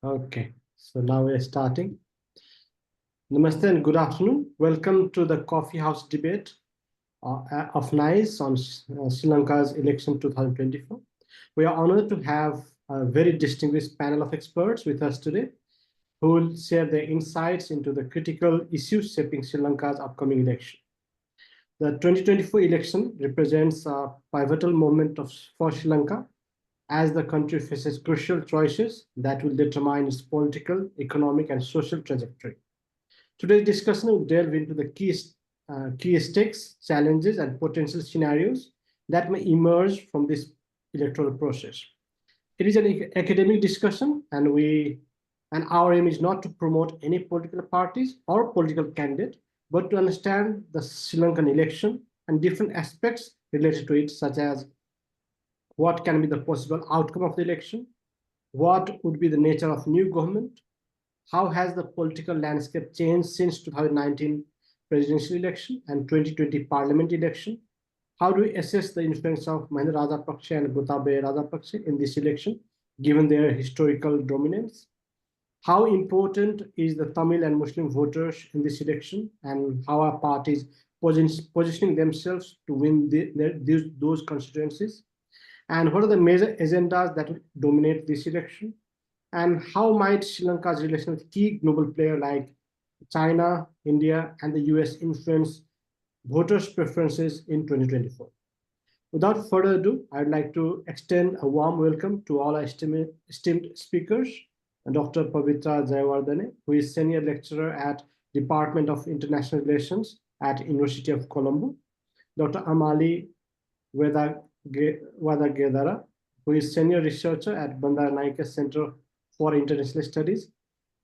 Okay, so now we're starting. Namaste and good afternoon. Welcome to the Coffee House debate of NICE on Sri Lanka's election 2024. We are honored to have a very distinguished panel of experts with us today who will share their insights into the critical issues shaping Sri Lanka's upcoming election. The 2024 election represents a pivotal moment for Sri Lanka as the country faces crucial choices that will determine its political, economic, and social trajectory. Today's discussion will delve into the key stakes, challenges, and potential scenarios that may emerge from this electoral process. It is an academic discussion, and our aim is not to promote any political parties or political candidate, but to understand the Sri Lankan election and different aspects related to it, such as what can be the possible outcome of the election, what would be the nature of new government, how has the political landscape changed since 2019 presidential election and 2020 parliament election? How do we assess the influence of Mahinda Rajapaksa and Gotabaya Rajapaksa in this election, given their historical dominance? How important is the Tamil and Muslim voters in this election, and how are parties positioning themselves to win those constituencies? And what are the major agendas that will dominate this election? And how might Sri Lanka's relation with key global players like China, India, and the US influence voters' preferences in 2024? Without further ado, I'd like to extend a warm welcome to all our esteemed speakers, Dr. Pavitra Jayawardene, who is Senior Lecturer at Department of International Relations at University of Colombo, Dr. Amali Vadagedara, who is Senior Researcher at Bandaranaike Center for International Studies,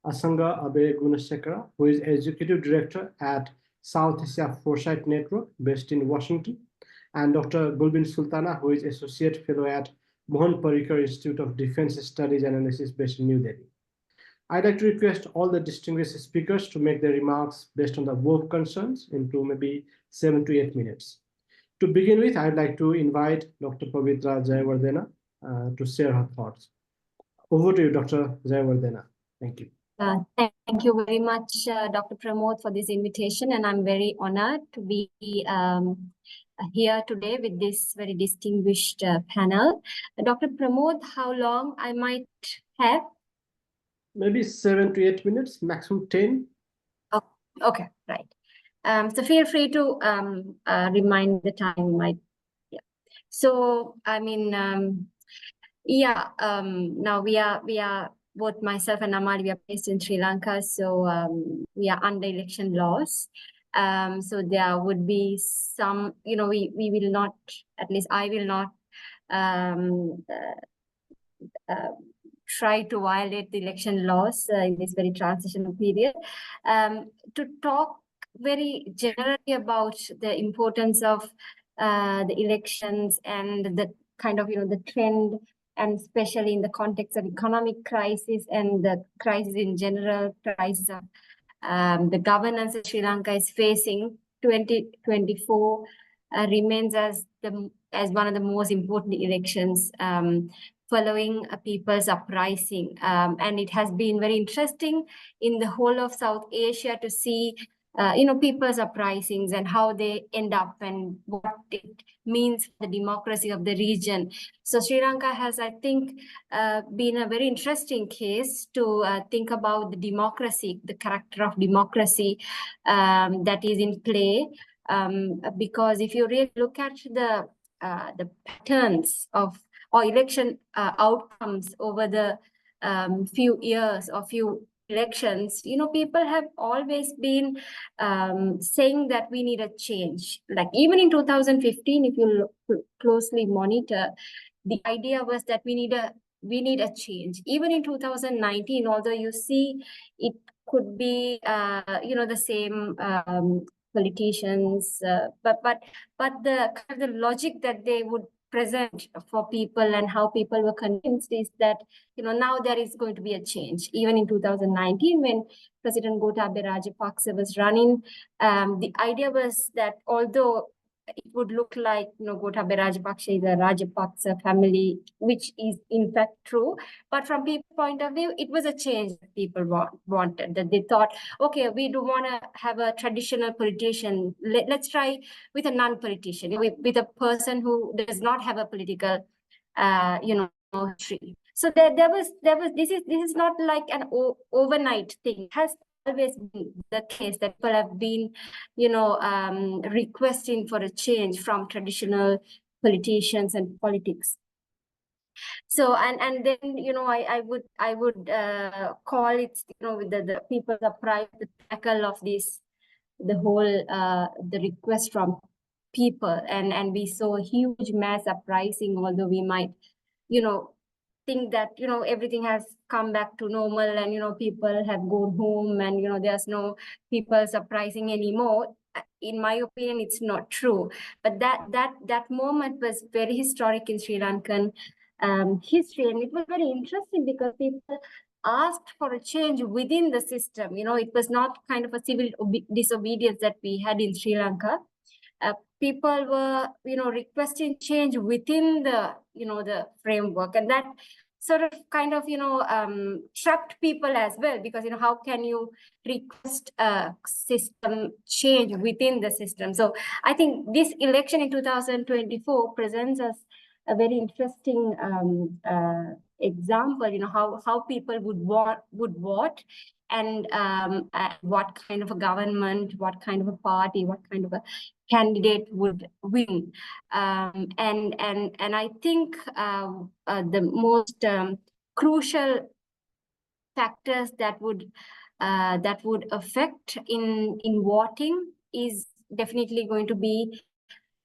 Asanga Abe Gunasekara, who is Executive Director at South Asia Foresight Network based in Washington, and Dr. Gulbin Sultana, who is Associate Fellow at Mohan Parikar Institute of Defense Studies Analysis based in New Delhi. I'd like to request all the distinguished speakers to make their remarks based on the above concerns into maybe 7 to 8 minutes. To begin with, I'd like to invite Dr. Pavitra Jayawardena to share her thoughts. Over to you, Dr. Jayawardena. Thank you. Thank you very much, Dr. Pramod, for this invitation, and I'm very honored to be here today with this very distinguished panel. Dr. Pramod, how long I might have? Maybe 7 to 8 minutes, maximum 10. Oh, okay, right. So feel free to remind the time. Yeah. So I mean, now we are both myself and Amali, we are based in Sri Lanka, so we are under election laws. So there would be some, we will not, at least I will not try to violate the election laws in this very transitional period. To talk very generally about the importance of the elections and the kind of, the trend, and especially in the context of economic crisis and the crisis in general, crisis of the governance that Sri Lanka is facing, 2024 remains as one of the most important elections following a people's uprising. And it has been very interesting in the whole of South Asia to see people's uprisings and how they end up and what it means for the democracy of the region. So Sri Lanka has, I think, been a very interesting case to think about the democracy, the character of democracy that is in play. Because if you really look at the patterns of or election outcomes over the few years or few elections, people have always been saying that we need a change. Like even in 2015, if you closely monitor, the idea was that we need a change. Even in 2019, although you see it could be the same politicians, but the logic that they would present for people and how people were convinced is that now there is going to be a change. Even in 2019, when President Gotabaya Rajapaksa was running, the idea was that although it would look like, Gotabaya Rajapaksa is a Rajapaksa family, which is in fact true. But from people's point of view, it was a change that people wanted, that they thought, okay, we don't want to have a traditional politician. Let's try with a non-politician, with a person who does not have a political, history. So there was this is not like an overnight thing. It has always been the case that people have been, requesting for a change from traditional politicians and politics. So and then I would call it with the people's uprising, the tackle of this, the whole the request from people, and we saw a huge mass uprising, although we might think that everything has come back to normal and people have gone home and there's no people uprising anymore. In my opinion, it's not true, but that moment was very historic in Sri Lankan history, and it was very interesting because people asked for a change within the system. It was not kind of a civil disobedience that we had in Sri Lanka. People were requesting change within the the framework, and that sort of kind of trapped people as well, because how can you request a system change within the system? So I think this election in 2024 presents us a very interesting example, how people would vote, and what kind of a government, what kind of a party, what kind of a candidate would win. And I think the most crucial factors that would affect in voting is definitely going to be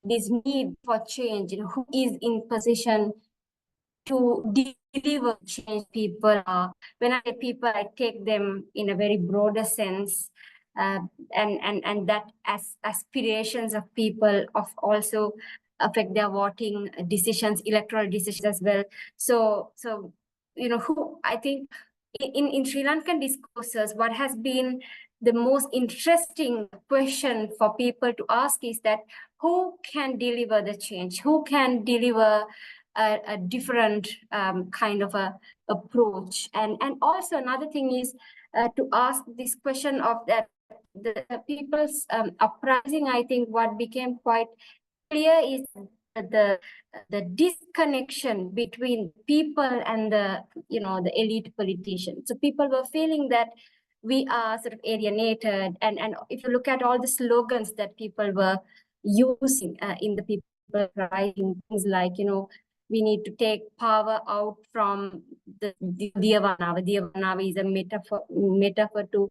this need for change. Who is in position to deliver change people are. When I say people, I take them in a very broader sense, and that aspirations of people of also affect their voting decisions, electoral decisions as well. So who I think in Sri Lankan discourses, what has been the most interesting question for people to ask is that who can deliver the change? Who can deliver a different kind of a approach? And also another thing is to ask this question of that the people's uprising. I think what became quite clear is the disconnection between people and the the elite politicians. So people were feeling that we are sort of alienated, and if you look at all the slogans that people were using in the people writing, things like we need to take power out from the Diyavanava. Diyavanava is a metaphor to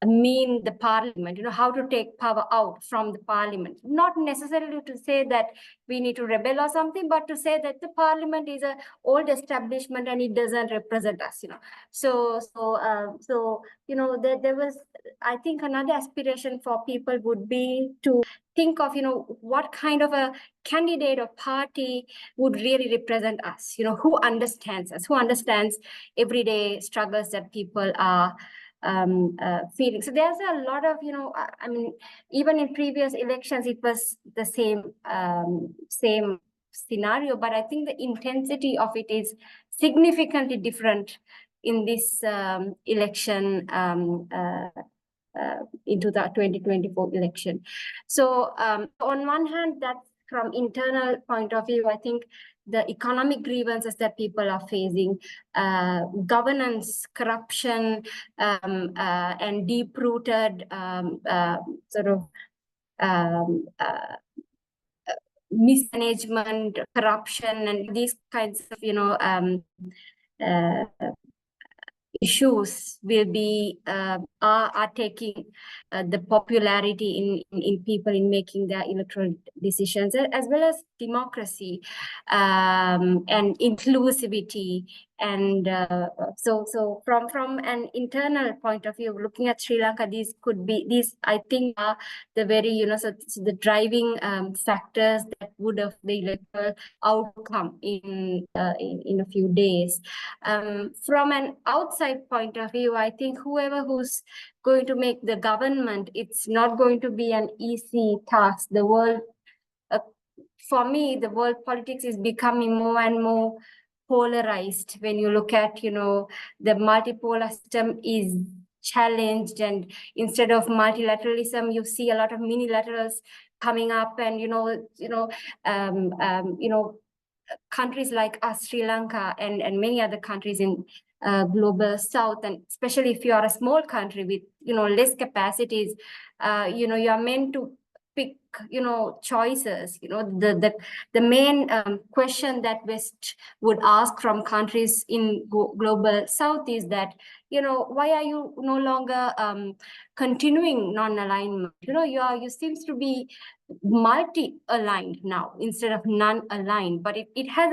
mean the parliament, how to take power out from the parliament. Not necessarily to say that we need to rebel or something, but to say that the parliament is an old establishment and it doesn't represent us, So there was, I think, another aspiration for people would be to think of, what kind of a candidate or party would really represent us, who understands us, who understands everyday struggles that people are feeling. So there's a lot of, I mean, even in previous elections, it was the same scenario, but I think the intensity of it is significantly different in this election into the 2024 election. So on one hand, that's from internal point of view, I think the economic grievances that people are facing, governance, corruption, and deep-rooted sort of mismanagement, corruption, and these kinds of issues will be are taking the popularity in people in making their electoral decisions, as well as democracy and inclusivity. And so from an internal point of view, looking at Sri Lanka, these I think are the very so the driving factors that would have the electoral outcome in a few days. From an outside point of view, I think who's going to make the government, it's not going to be an easy task. The world for me, the world politics is becoming more and more polarized. When you look at, the multipolar system is challenged, and instead of multilateralism, you see a lot of minilaterals coming up, and countries like Sri Lanka and many other countries in global south, and especially if you are a small country with less capacities, you are meant to pick choices. The main question that West would ask from countries in global south is that why are you no longer continuing non-alignment? You seems to be multi-aligned now instead of non-aligned, but it has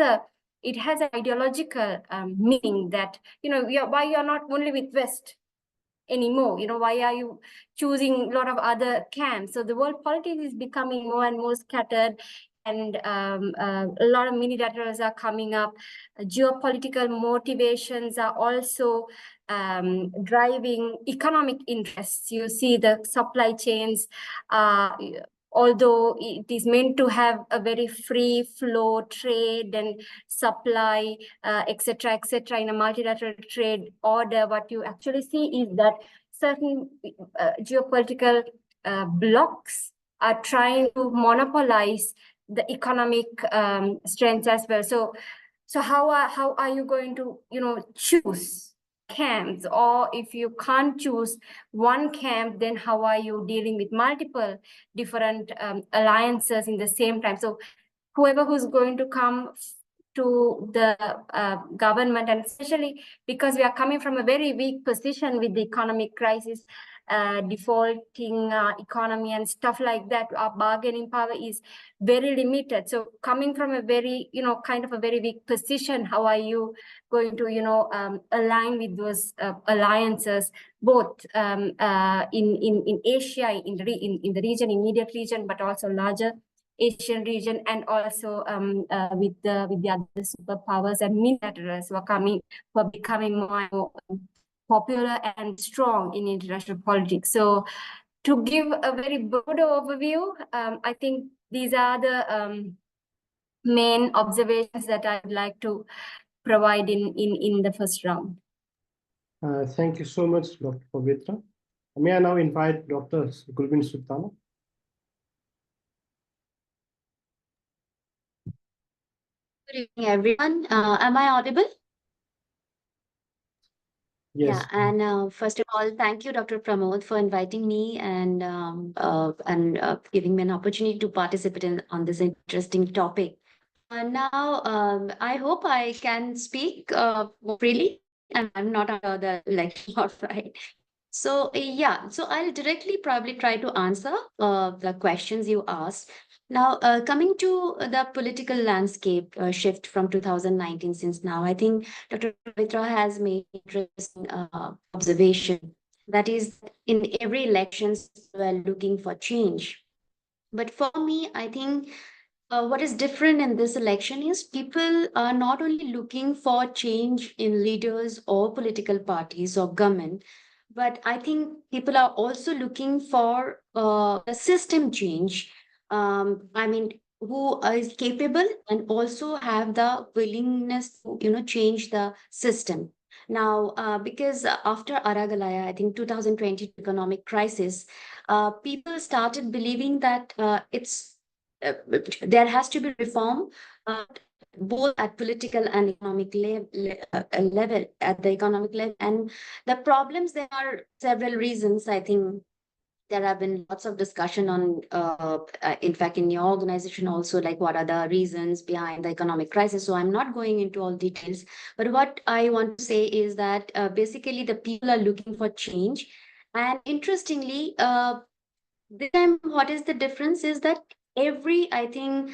an ideological meaning that why you're not only with West anymore. Why are you choosing a lot of other camps? So the world politics is becoming more and more scattered, and a lot of minilaterals are coming up. Geopolitical motivations are also driving economic interests. You see the supply chains, although it is meant to have a very free flow trade and supply, etc., in a multilateral trade order, what you actually see is that certain geopolitical blocs are trying to monopolize the economic strength as well. So how are you going to choose camps? Or if you can't choose one camp, then how are you dealing with multiple different alliances in the same time? So whoever who's going to come to the government, and especially because we are coming from a very weak position with the economic crisis, defaulting economy and stuff like that, our bargaining power is very limited. So coming from a very kind of a very weak position, how are you going to align with those alliances, both in Asia, in the region, immediate region, but also larger Asian region, and also with the other superpowers and minilaterals who are becoming more and more popular and strong in international politics. So to give a very broader overview, I think these are the main observations that I would like to provide in the first round. Thank you so much, Dr. Pavitra. May I now invite Dr. Gulbin Sultana? Good evening, everyone. Am I audible? Yes. Yeah, and first of all, thank you, Dr. Pramod, for inviting me and giving me an opportunity to participate on this interesting topic. Now, I hope I can speak more freely, and I'm not under the election law, right? So yeah, so I'll directly probably try to answer the questions you asked. Now, coming to the political landscape shift from 2019, since now I think Dr. Pavitra has made interesting observation. That is, in every elections, we're looking for change. But for me, I think what is different in this election is people are not only looking for change in leaders or political parties or government, but I think people are also looking for a system change. I mean, who is capable and also have the willingness to, change the system. Now, because after Aragalaya, I think 2020 economic crisis, people started believing that there has to be reform, both at political and economic level, at the economic level. And the problems, there are several reasons. I think there have been lots of discussion on, in fact, in your organization also, like what are the reasons behind the economic crisis. So I'm not going into all details, but what I want to say is that basically the people are looking for change. And interestingly, this time, what is the difference is that every, I think,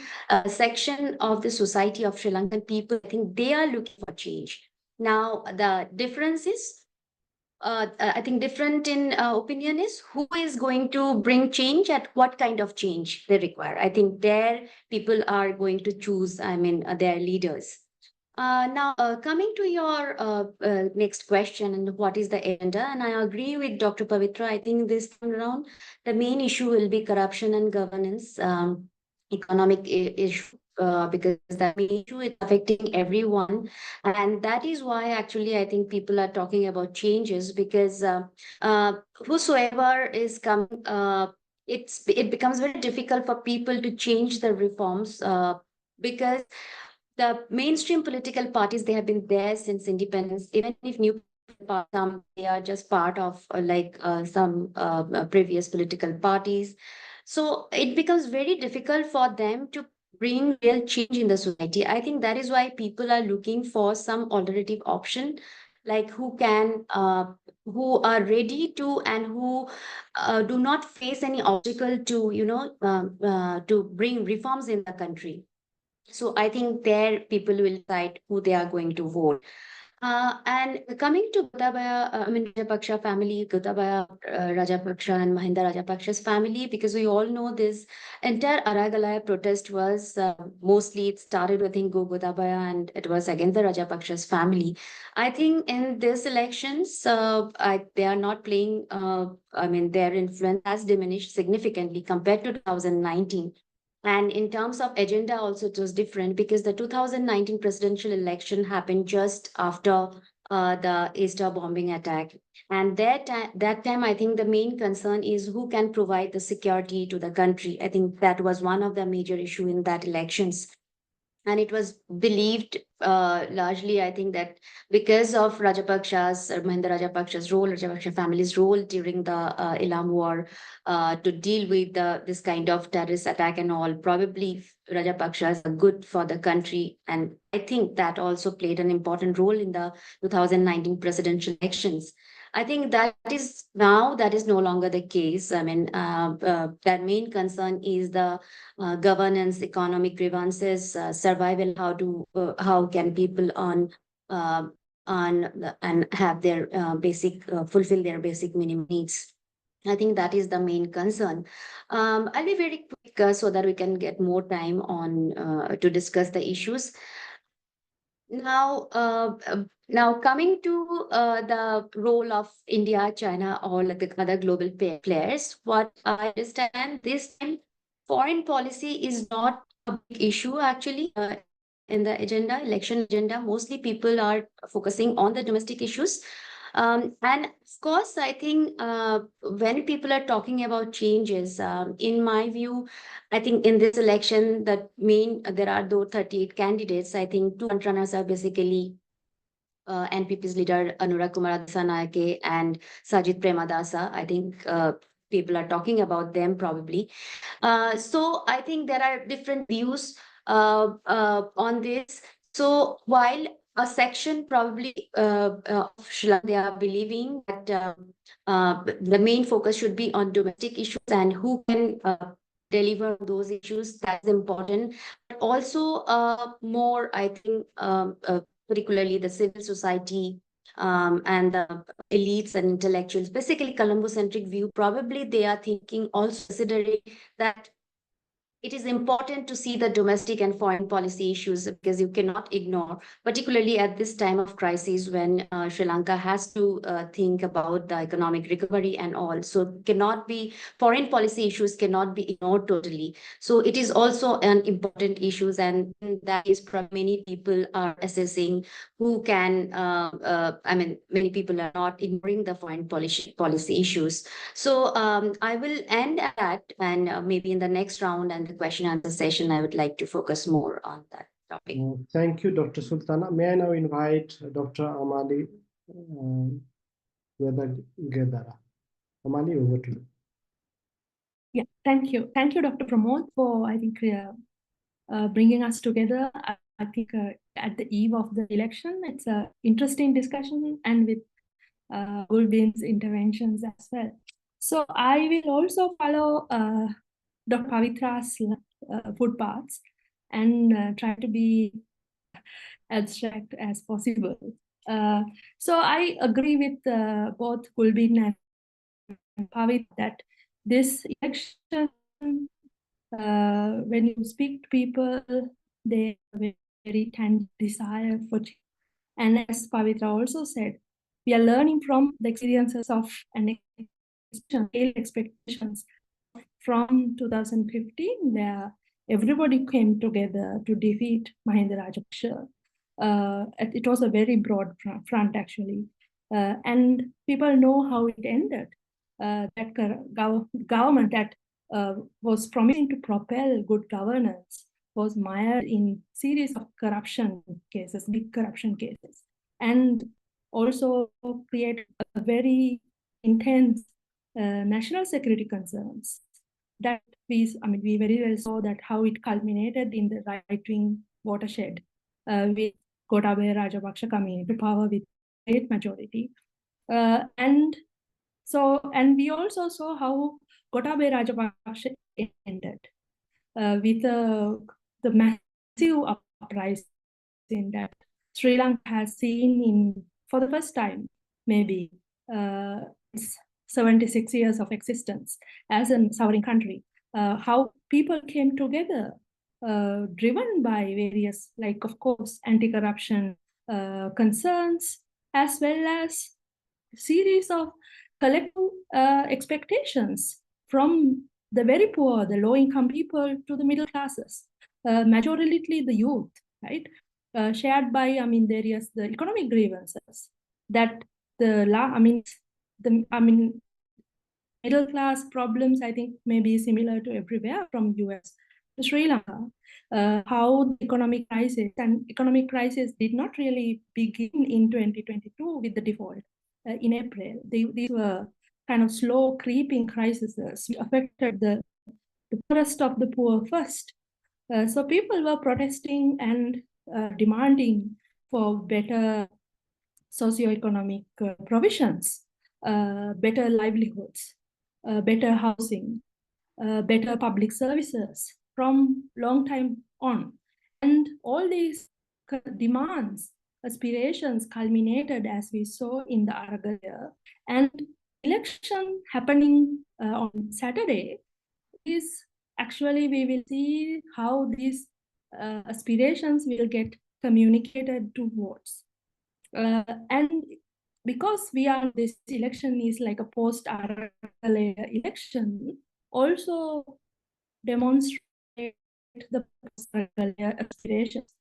section of the society of Sri Lankan people, I think they are looking for change. Now, the difference is, I think different in opinion is who is going to bring change at what kind of change they require. I think there people are going to choose, their leaders. Now, coming to your next question, and what is the agenda? And I agree with Dr. Pavitra. I think this time around, the main issue will be corruption and governance. economic issue, because that main issue is affecting everyone. And that is why actually I think people are talking about changes, because whosoever is coming, it becomes very difficult for people to change the reforms, because the mainstream political parties, they have been there since independence. Even if new parties come, they are just part of some previous political parties. So it becomes very difficult for them to bring real change in the society. I think that is why people are looking for some alternative option, like who are ready to, and who do not face any obstacle to, to bring reforms in the country. So I think there people will decide who they are going to vote. And coming to Gotabaya, Rajapaksa family, Gotabaya Rajapaksa and Mahinda Rajapaksa's family, because we all know this entire Aragalaya protest was mostly, it started with Gotabaya, and it was against the Rajapaksa's family. I think in these elections, they are not playing, their influence has diminished significantly compared to 2019. And in terms of agenda, also it was different, because the 2019 presidential election happened just after the Easter bombing attack. And that time, I think the main concern is who can provide the security to the country. I think that was one of the major issue in that elections. And it was believed largely, I think, that because of Mahinda Rajapaksa's role, Rajapaksa family's role during the Ilam war, to deal with this kind of terrorist attack and all, probably Rajapaksas are good for the country. And I think that also played an important role in the 2019 presidential elections. I think that is no longer the case. I mean, that main concern is the governance, economic grievances, survival. How can people and have their fulfill their basic minimum needs. I think that is the main concern. I'll be very quick so that we can get more time on to discuss the issues. Now coming to the role of India, China, or like the other global players, what I understand this time, foreign policy is not a big issue actually in the election agenda. Mostly people are focusing on the domestic issues. And of course, I think when people are talking about changes, in my view, I think in this election, there are though 38 candidates. I think two frontrunners are basically NPP's leader Anurag Kumar Dissanayake and Sajid Premadasa. I think people are talking about them probably. So I think there are different views on this. So while a section probably of Sri Lanka, they are believing that the main focus should be on domestic issues and who can deliver those issues. That's important. But also more, I think, particularly the civil society and the elites and intellectuals, basically Colombo-centric view, probably they are thinking, also considering that it is important to see the domestic and foreign policy issues, because you cannot ignore, particularly at this time of crisis when Sri Lanka has to think about the economic recovery and all. So foreign policy issues cannot be ignored totally. So it is also an important issue, and that is many people are assessing who can, many people are not ignoring the foreign policy issues. So I will end at that, and maybe in the next round and the question answer session, I would like to focus more on that topic. Thank you, Dr. Sultana. May I now invite Dr. Amali Gedara. Amali, over to you. Yeah, thank you. Thank you, Dr. Pramod, for, I think, bringing us together. I think at the eve of the election, it's an interesting discussion, and with Gulbin's interventions as well. So I will also follow Dr. Pavitra's footpaths and try to be abstract as possible. So I agree with both Gulbin and Pavit that this election, when you speak to people, they have a very tangible desire for change. And as Pavitra also said, we are learning from the experiences of and expectations from 2015, where everybody came together to defeat Mahinda Rajapaksa. It was a very broad front, actually. And people know how it ended. That government that was promising to propel good governance was mired in series of corruption cases, big corruption cases, and also created a very intense national security concerns. That we very well saw that how it culminated in the right-wing watershed with Gotabaya Rajapaksa coming into power with great majority. And we also saw how Gotabaya Rajapaksa ended with the massive uprising that Sri Lanka has seen for the first time, maybe 76 years of existence as a sovereign country. How people came together, driven by various, like, of course, anti-corruption concerns, as well as series of collective expectations from the very poor, the low-income people, to the middle classes, majority the youth, right? Shared by, various the economic grievances that middle class problems, I think, may be similar to everywhere from US to Sri Lanka. How the economic crisis did not really begin in 2022 with the default in April. These were kind of slow creeping crises which affected the poorest of the poor first. So people were protesting and demanding for better socioeconomic provisions, better livelihoods, better housing, better public services from long time on. And all these demands, aspirations culminated, as we saw in the Aragalaya. And election happening on Saturday is actually, we will see how these aspirations will get communicated to votes. And because this election is like a post-Aragalaya election, also demonstrate the post-Aragalaya aspirations.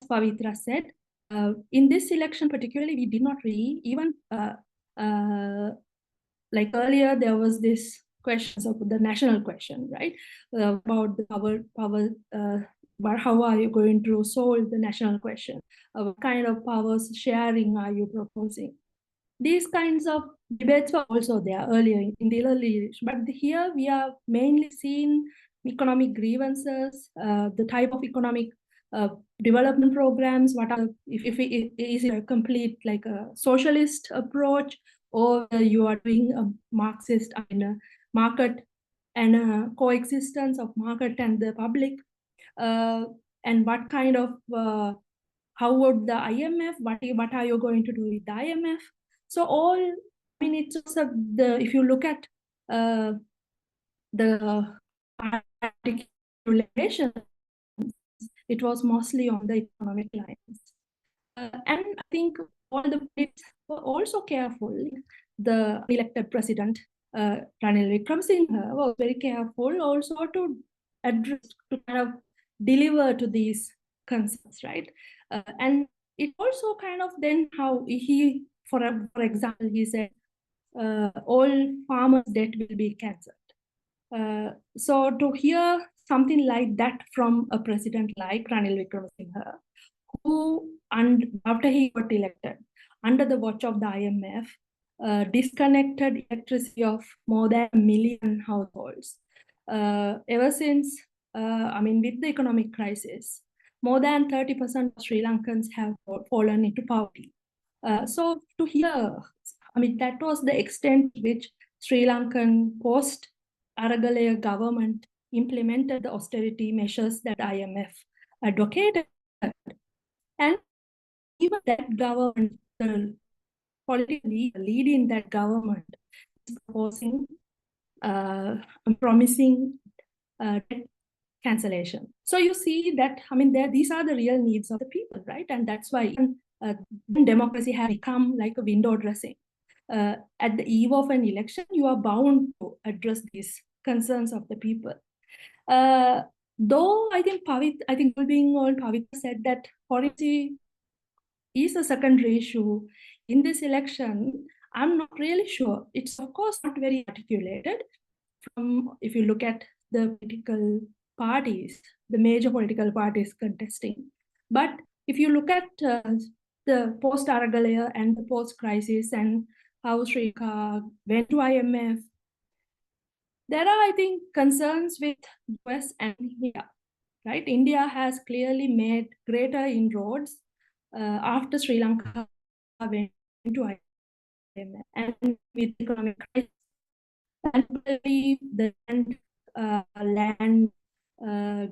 As Pavitra said, in this election particularly, we did not really even, like earlier, there was this questions of the national question, right? About the power, but how are you going to solve the national question? What kind of powers sharing are you proposing? These kinds of debates were also there earlier in the early, but here we are mainly seeing economic grievances, the type of economic development programs. What are, if it is a complete like a socialist approach, or you are doing a Marxist, market and a coexistence of market and the public, and what kind of how would the IMF, what are you going to do with the IMF? So all, it's also if you look at the articulation, it was mostly on the economic lines. And I think all the politics were also careful. The elected president, Ranil Wickremesinghe, was very careful also to address, to kind of deliver to these concerns, right? And it also kind of then how he, for example, he said, all farmers' debt will be cancelled. So to hear something like that from a president like Ranil Wickremesinghe, who, and after he got elected, under the watch of the IMF, disconnected electricity of more than 1 million households. Ever since, with the economic crisis, more than 30% of Sri Lankans have fallen into poverty. So to hear, that was the extent to which Sri Lankan post-Aragalaya government implemented the austerity measures that IMF advocated. And even that government, the political leading that government, is proposing, promising debt cancellation. So you see that, these are the real needs of the people, right? And that's why democracy has become like a window dressing. At the eve of an election, you are bound to address these concerns of the people. Though I think Gulbing or Pavitra said that policy is a secondary issue in this election, I'm not really sure. It's of course not very articulated. If you look at the political parties, the major political parties contesting. But if you look at the post-Aragalaya and the post-crisis and how Sri Lanka went to IMF, there are, I think, concerns with US and India, right? India has clearly made greater inroads after Sri Lanka went to IMF and with economic crisis. And probably the land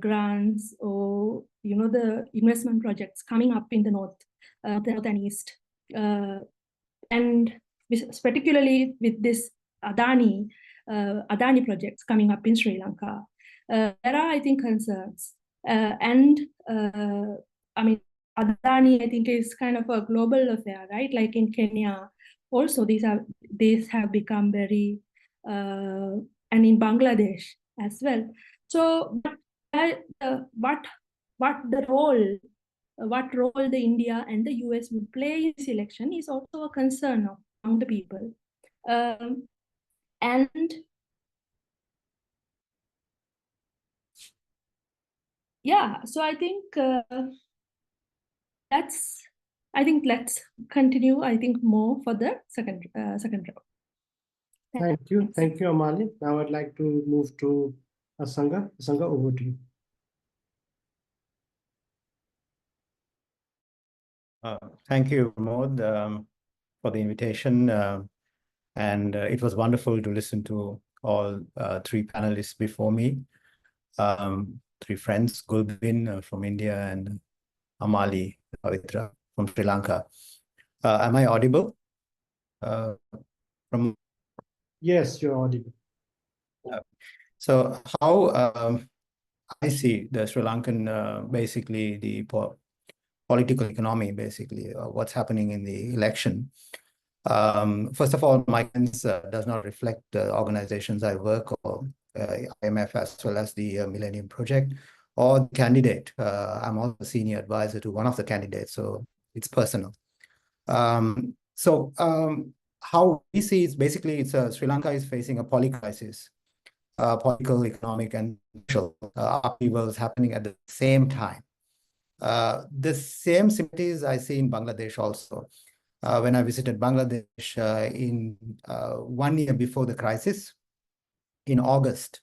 grants or the investment projects coming up in the north and east, and particularly with this Adani projects coming up in Sri Lanka, there are, I think, concerns. And I mean, Adani, I think, is kind of a global affair, right? Like in Kenya, also these have become very, and in Bangladesh as well. So, what role the India and the US will play in this election is also a concern among the people. And yeah, so I think let's continue, I think, more for the second round. Thank you. Thank you, Amali. Now I'd like to move to Asanga. Asanga, over to you. Thank you, Pramod, for the invitation. And it was wonderful to listen to all three panelists before me. Three friends, Gulbin from India and Amali Pavitra from Sri Lanka. Am I audible? Yes, you're audible. So how I see the Sri Lankan, basically the political economy, basically what's happening in the election. First of all, my guidance does not reflect the organizations I work or IMF as well as the Millennium Project or the candidate. I'm also a senior advisor to one of the candidates, so it's personal. How we see is basically Sri Lanka is facing a polycrisis, political, economic, and social upheavals happening at the same time. The same similarities I see in Bangladesh also. When I visited Bangladesh in 1 year before the crisis, in August,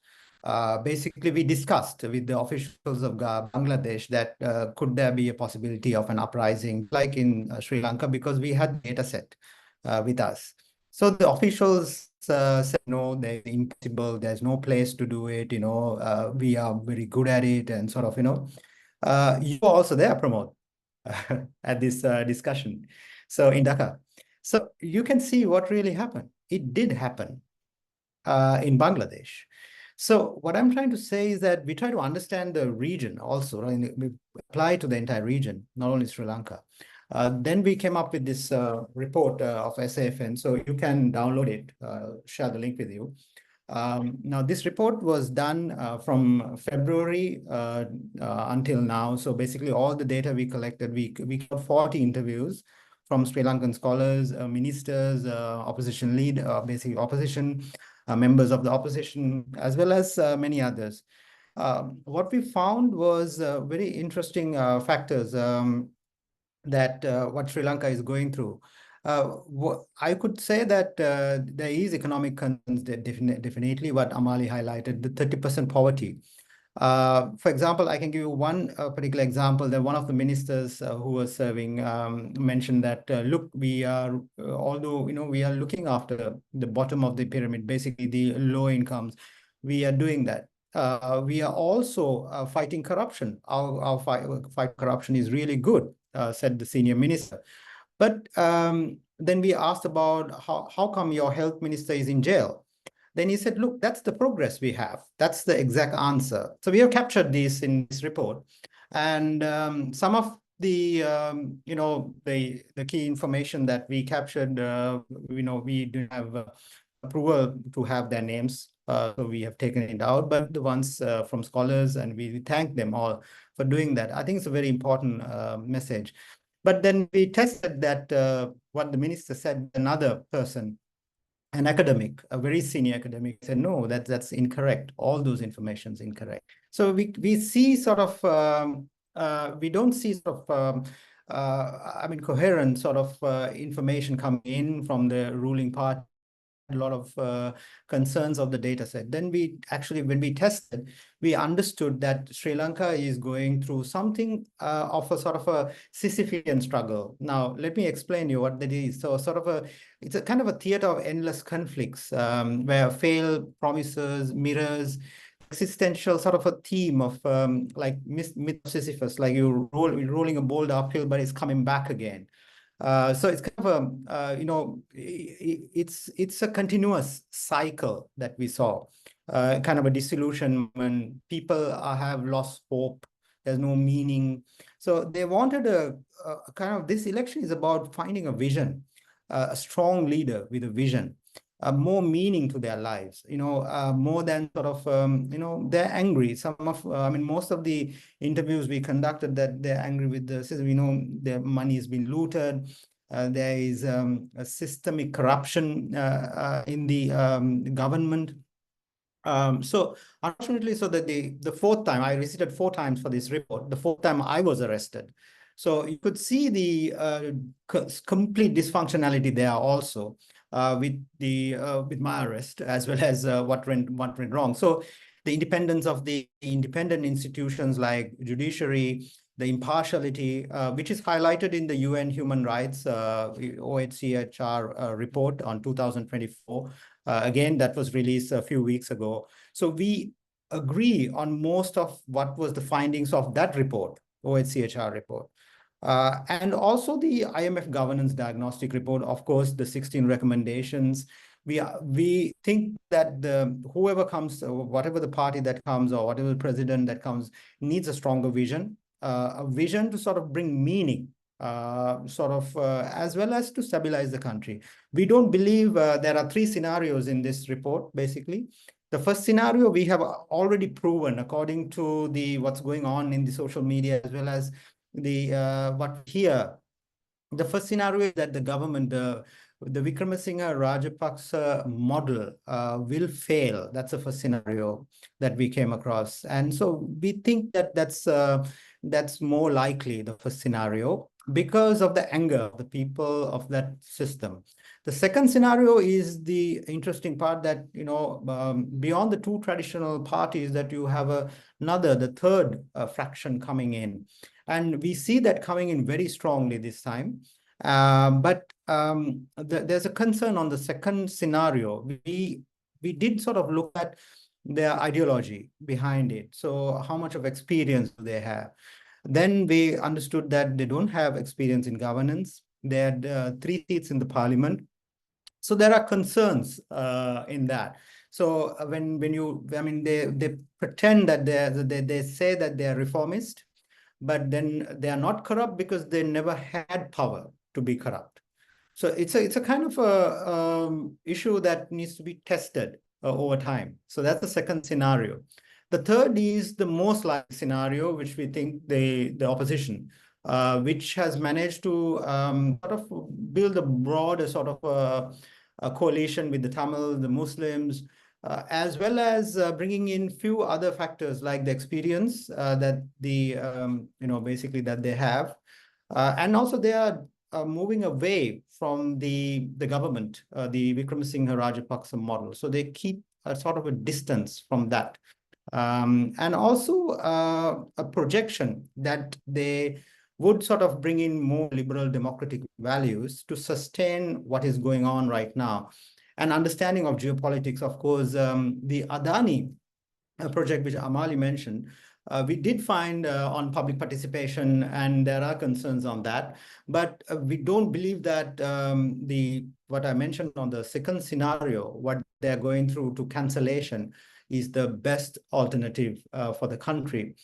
basically we discussed with the officials of Bangladesh that could there be a possibility of an uprising like in Sri Lanka, because we had data set with us. So the officials said, no, they're impossible, there's no place to do it, we are very good at it, and sort of, you were also there, Pramod, at this discussion. So in Dhaka. So you can see what really happened. It did happen in Bangladesh. So what I'm trying to say is that we try to understand the region also, right? We apply to the entire region, not only Sri Lanka. Then we came up with this report of SAFN. So you can download it, share the link with you. Now, this report was done from February until now. So basically all the data we collected, we got 40 interviews from Sri Lankan scholars, ministers, opposition basically opposition, members of the opposition, as well as many others. What we found was very interesting factors that what Sri Lanka is going through. I could say that there is economic concerns, definitely what Amali highlighted, the 30% poverty. For example, I can give you one particular example that one of the ministers who was serving mentioned that, look, we are, although, we are looking after the bottom of the pyramid, basically the low incomes, we are doing that. We are also fighting corruption. Our fight corruption is really good, said the senior minister. But then we asked about how come your health minister is in jail? Then he said, look, that's the progress we have. That's the exact answer. So we have captured this in this report. And some of the, the key information that we captured, we didn't have approval to have their names So we have taken it out, but the ones from scholars, and we thank them all for doing that. I think it's a very important message. But then we tested that what the minister said, another person, an academic, a very senior academic, said, no, that's incorrect. All those information is incorrect. So we see sort of, we don't see sort of, I mean, coherent sort of information coming in from the ruling party. A lot of concerns of the data set. Then we actually, when we tested, we understood that Sri Lanka is going through something of a sort of a Sisyphean struggle. Now, let me explain you what that is. So sort of it's a kind of a theater of endless conflicts where failed promises, mirrors, existential sort of a theme of like myth of Sisyphus, like you're rolling a boulder uphill, but it's coming back again. So it's kind of a, you know, it's a continuous cycle that we saw, kind of a disillusionment. People have lost hope. There's no meaning. So they wanted a kind of, this election is about finding a vision, a strong leader with a vision, more meaning to their lives, you know, more than sort of, you know, they're angry. Some of, I mean, most of the interviews we conducted that they're angry with the system, you know, their money has been looted. There is a systemic corruption in the government. So unfortunately, so that the fourth time, I visited 4 times for this report, the 4th time I was arrested. So you could see the complete dysfunctionality there also with my arrest, as well as what went wrong. So the independence of the independent institutions like judiciary, the impartiality, which is highlighted in the UN Human Rights OHCHR report on 2024. Again, that was released a few weeks ago. So we agree on most of what was the findings of that report, OHCHR report. And also the IMF governance diagnostic report, of course, the 16 recommendations. We think that whoever comes, whatever the party that comes, or whatever the president that comes, needs a stronger vision, a vision to sort of bring meaning, as well as to stabilize the country. We don't believe there are 3 scenarios in this report, basically. The first scenario we have already proven, according to what's going on in the social media, as well as what here. The first scenario is that the government, the Wickremesinghe Rajapaksa model will fail. That's the first scenario that we came across. And so we think that that's more likely, the first scenario, because of the anger of the people of that system. The second scenario is the interesting part that, you know, beyond the 2 traditional parties, that you have the third fraction coming in. And we see that coming in very strongly this time. But there's a concern on the second scenario. We did sort of look at their ideology behind it. So how much of experience do they have? Then we understood that they don't have experience in governance. They had 3 seats in the parliament. So there are concerns in that. So when you, I mean, they pretend that they say that they are reformist, but then they are not corrupt because they never had power to be corrupt. So it's a kind of a issue that needs to be tested over time. So that's the second scenario. The third is the most likely scenario, which we think the opposition, which has managed to sort of build a broader sort of a coalition with the Tamils, the Muslims, as well as bringing in few other factors like the experience that basically that they have, and also they are moving away from the government, the Wickremesinghe Rajapaksa model. So they keep a sort of a distance from that, and also a projection that they would sort of bring in more liberal democratic values to sustain what is going on right now. An understanding of geopolitics, of course, the Adani project, which Amali mentioned, we did find on public participation, and there are concerns on that. But we don't believe that what I mentioned on the second scenario, what they're going through to cancellation, is the best alternative for the country.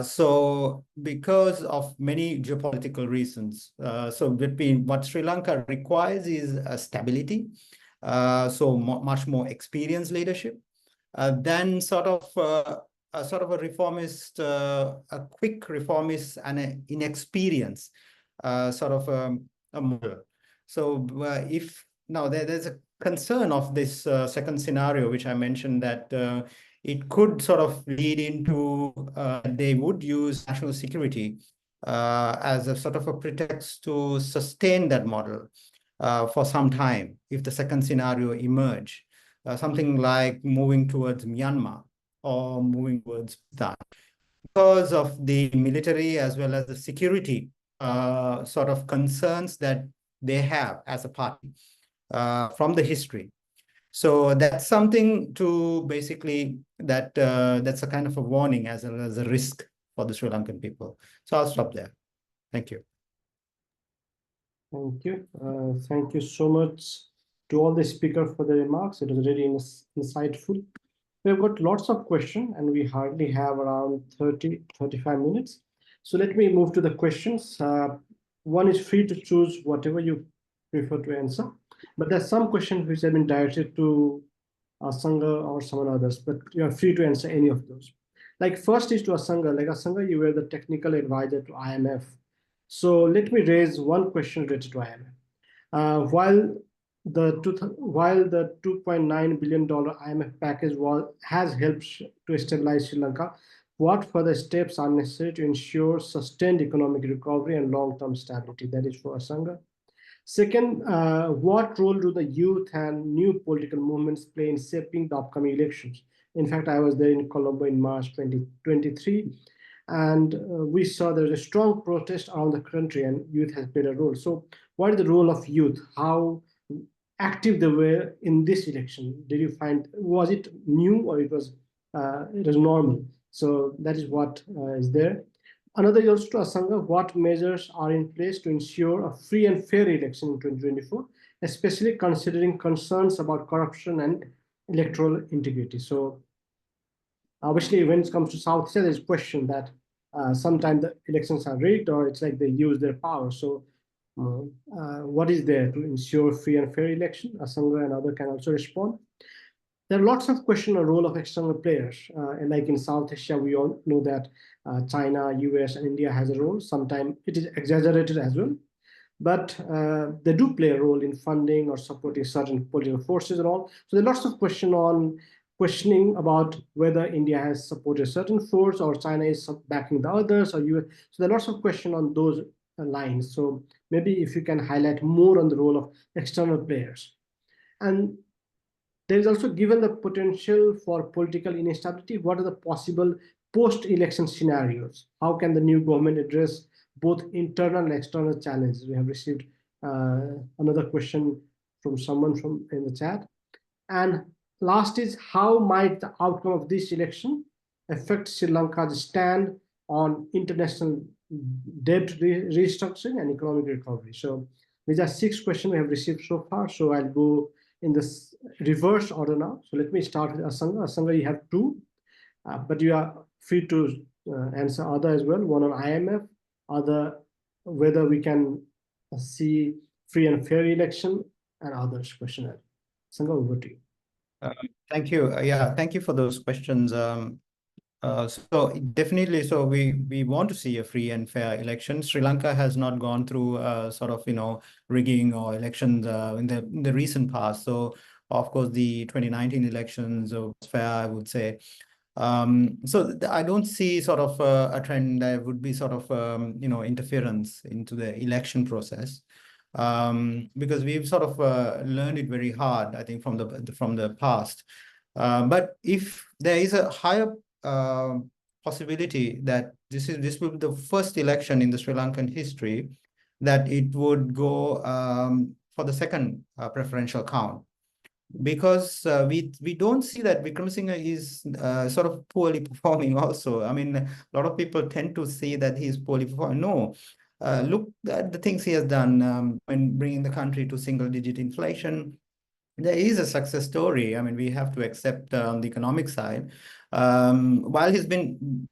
So because of many geopolitical reasons, so between what Sri Lanka requires is stability, so much more experienced leadership, than sort of a reformist, a quick reformist and an inexperienced sort of a model. So if now there's a concern of this second scenario, which I mentioned, that it could sort of lead into they would use national security as a sort of a pretext to sustain that model for some time if the second scenario emerge, something like moving towards Myanmar or moving towards Pakistan, because of the military as well as the security sort of concerns that they have as a party from the history. So that's something to basically that's a kind of a warning as well as a risk for the Sri Lankan people. So I'll stop there. Thank you. Thank you. Thank you so much to all the speakers for the remarks. It was really insightful. We've got lots of questions and we hardly have around 35 minutes. So let me move to the questions. One is free to choose whatever you prefer to answer, but there's some questions which have been directed to Asanga or someone others, but you are free to answer any of those. Like first is to Asanga. Like Asanga, you were the technical advisor to IMF. So let me raise one question related to IMF. While the $2.9 billion IMF package has helped to stabilize Sri Lanka, what further steps are necessary to ensure sustained economic recovery and long-term stability? That is for Asanga. Second, what role do the youth and new political movements play in shaping the upcoming elections? In fact, I was there in Colombo in March 2023, and we saw there's a strong protest around the country and youth has played a role. So what is the role of youth? How active they were in this election? Did you find, was it new or it was normal? So that is what is there. Another is also to Asanga, what measures are in place to ensure a free and fair election in 2024, especially considering concerns about corruption and electoral integrity? So obviously, when it comes to South Asia, there's a question that sometimes the elections are rigged or it's like they use their power. So what is there to ensure free and fair election? Asanga and others can also respond. There are lots of questions on the role of external players. And like in South Asia, we all know that China, US, and India has a role. Sometimes it is exaggerated as well. But they do play a role in funding or supporting certain political forces and all. So there are lots of questioning about whether India has supported a certain force or China is backing the others or US. So there are lots of questions on those lines. So maybe if you can highlight more on the role of external players. And there is also, given the potential for political instability, what are the possible post-election scenarios? How can the new government address both internal and external challenges? We have received another question from someone in the chat. And last is, how might the outcome of this election affect Sri Lanka's stand on international debt restructuring and economic recovery? So these are 6 questions we have received so far. So I'll go in this reverse order now. So let me start with Asanga. Asanga, you have 2, but you are free to answer other as well. One on IMF, other whether we can see free and fair election, and others question. Asanga, over to you. Thank you. Yeah, thank you for those questions. So definitely, so we want to see a free and fair election. Sri Lanka has not gone through sort of, rigging or elections in the recent past. So of course, the 2019 elections was fair, I would say. So I don't see sort of a trend that would be sort of, interference into the election process. Because we've sort of learned it very hard, I think, from the past. But if there is a higher possibility that this will be the first election in the Sri Lankan history that it would go for the second preferential count, because we don't see that Wickremesinghe is sort of poorly performing also. I mean, a lot of people tend to say that he's poorly performing. No, look at the things he has done when bringing the country to single-digit inflation. There is a success story. I mean, we have to accept on the economic side. While he's been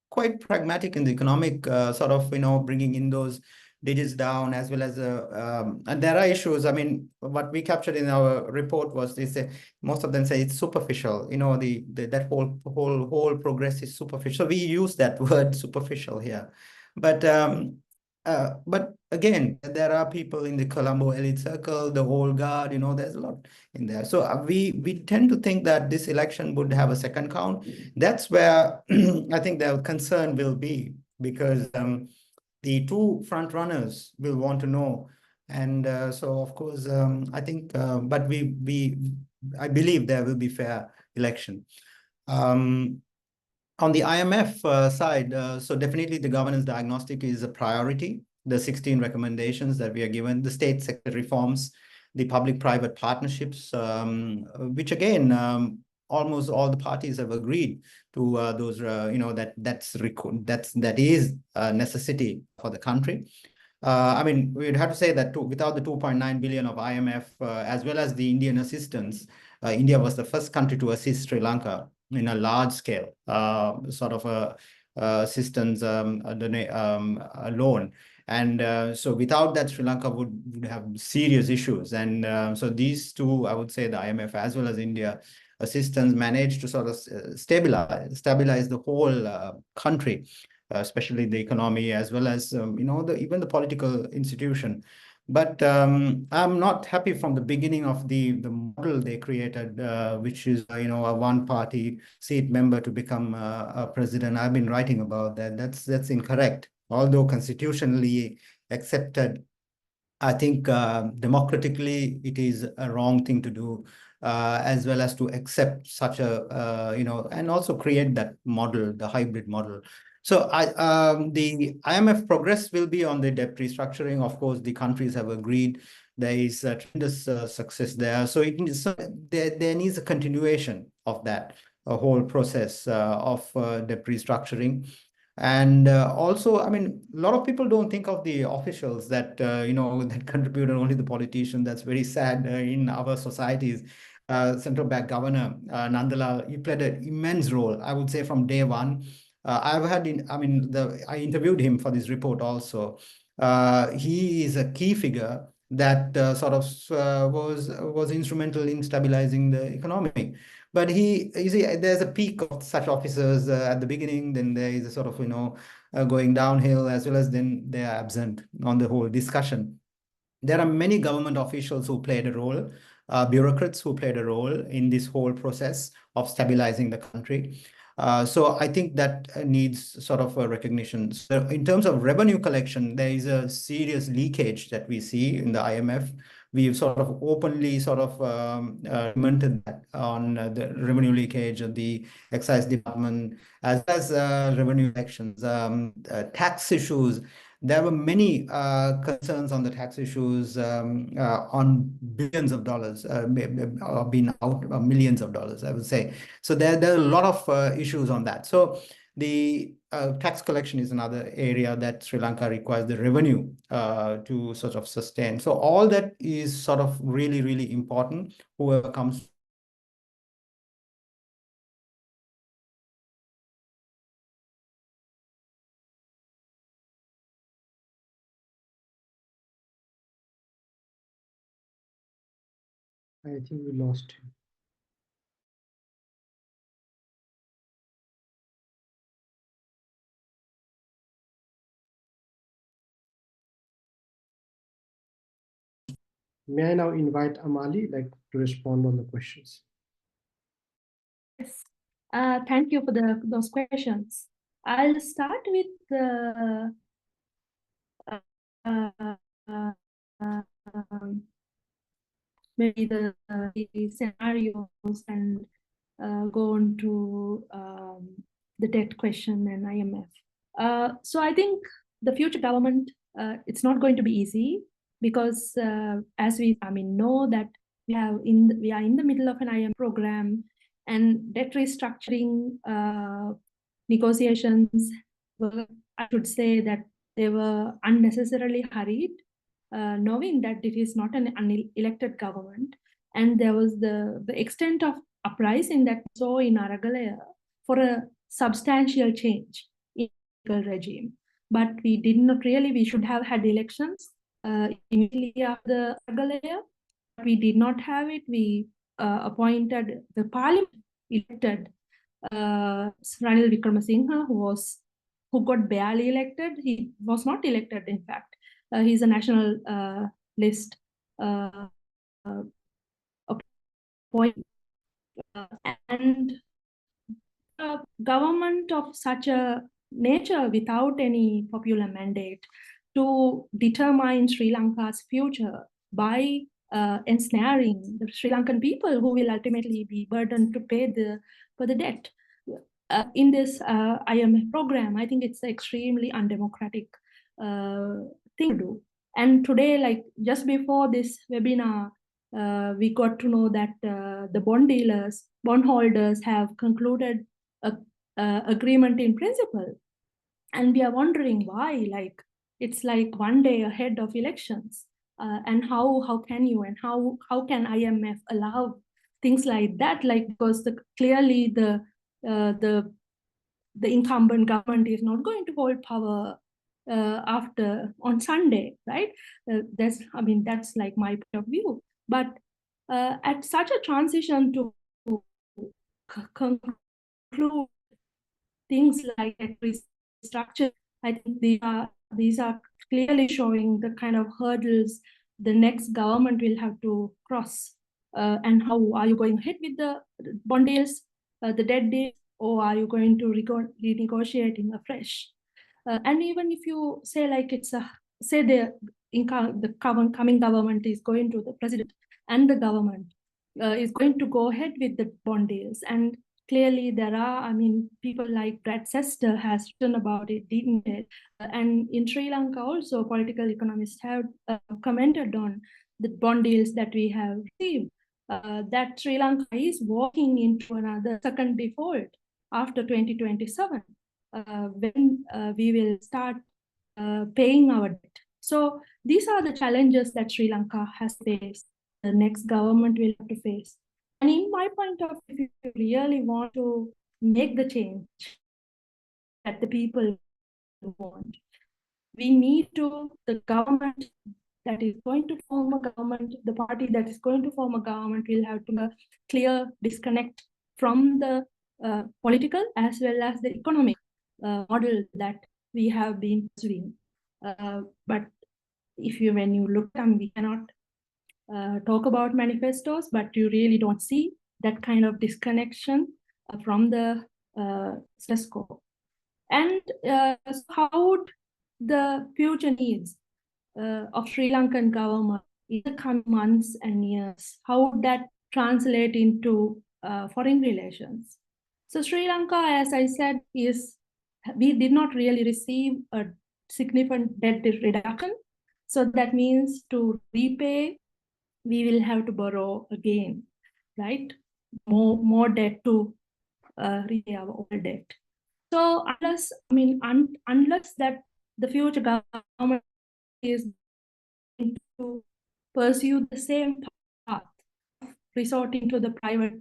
quite pragmatic in the economic sort of, bringing in those digits down, as well as and there are issues. I mean, what we captured in our report was they say most of them say it's superficial. You know, that whole progress is superficial. We use that word superficial here, but again, there are people in the Colombo elite circle, the old guard. You know, there's a lot in there. So we tend to think that this election would have a second count. That's where I think the concern will be, because the two front runners will want to know. And so, of course, I think, but I believe there will be fair election. On the IMF side, so definitely the governance diagnostic is a priority. The 16 recommendations that we are given, the state sector reforms, the public-private partnerships, which again, almost all the parties have agreed to those, you know, that is a necessity for the country. I mean, we'd have to say that without the 2.9 billion of IMF, as well as the Indian assistance, India was the first country to assist Sri Lanka in a large scale sort of assistance loan. And so without that, Sri Lanka would have serious issues. And so these two, I would say, the IMF as well as India assistance, managed to sort of stabilize the whole country, especially the economy, as well as you know, even the political institution. But I'm not happy from the beginning of the model they created, which is you know, a one-party seat member to become a president. I've been writing about that. That's incorrect. Although constitutionally accepted, I think democratically it is a wrong thing to do, as well as to accept such a you know, and also create that model, the hybrid model. So the IMF progress will be on the debt restructuring. Of course, the countries have agreed. There is a tremendous success there. So there needs a continuation of that whole process of debt restructuring. And also, I mean, a lot of people don't think of the officials that, you know, that contribute, and only the politicians. That's very sad in our societies. Central Bank Governor Nandalal, he played an immense role, I would say, from day one. I interviewed him for this report also. He is a key figure that sort of was instrumental in stabilizing the economy. But you see, there's a peak of such officers at the beginning, then there is a sort of, you know, going downhill, as well as then they are absent on the whole discussion. There are many government officials who played a role, bureaucrats who played a role in this whole process of stabilizing the country. So I think that needs sort of a recognition. So in terms of revenue collection, there is a serious leakage that we see in the IMF. We've sort of openly sort of commented that on the revenue leakage of the excise department, as well as revenue collections, tax issues. There were many concerns on the tax issues on billions of dollars, been out millions of dollars, I would say. So there are a lot of issues on that. So the tax collection is another area that Sri Lanka requires the revenue to sort of sustain. So all that is sort of really, really important. Whoever comes. I think we lost him. May I now invite Amali to respond on the questions? Yes. Thank you for those questions. I'll start with the maybe the scenarios and go on to the debt question and IMF. So I think the future government, it's not going to be easy, because as we know that we are in the middle of an IMF program, and debt restructuring negotiations were, I should say that they were unnecessarily hurried, knowing that it is not an unelected government. And there was the extent of uprising that we saw in Aragalaya for a substantial change in the regime. but we did not really. We should have had elections immediately after the Agalayer. We did not have it. We appointed the parliament, elected Ranil Wickremesinghe, who got barely elected. He was not elected, in fact. He's a national list appointment. And a government of such a nature without any popular mandate to determine Sri Lanka's future by ensnaring the Sri Lankan people who will ultimately be burdened to pay for the debt. In this IMF program, I think it's an extremely undemocratic thing to do. And today, like just before this webinar, we got to know that the bondholders have concluded a agreement in principle. And we are wondering why, like, it's like one day ahead of elections. And how can you, and how can IMF allow things like that? Like, because clearly the incumbent government is not going to hold power on Sunday, right? That's like my point of view. But at such a transition to conclude things like restructure, I think these are clearly showing the kind of hurdles the next government will have to cross. And how are you going ahead with the bond deals, the debt deals, or are you going to renegotiating afresh? And even if you say like the coming government is going to, the president and the government is going to go ahead with the bond deals, and clearly there are, people like Brad Sester has written about it, didn't it? And in Sri Lanka also, political economists have commented on the bond deals that we have received, that Sri Lanka is walking into another second default after 2027, when we will start paying our debt. So these are the challenges that Sri Lanka has faced, the next government will have to face. And in my point of view, if you really want to make the change that the people want, we need the government that is going to form a government, the party that is going to form a government will have to clear disconnect from the political as well as the economic model that we have been pursuing. But when you look at them, we cannot talk about manifestos, but you really don't see that kind of disconnection from the status quo. And how would the future needs of Sri Lankan government in the coming months and years, how would that translate into foreign relations? So Sri Lanka, as I said, we did not really receive a significant debt reduction. So that means to repay, we will have to borrow again, right? More debt to repay our old debt. So unless that the future government is going to pursue the same path, resorting to the private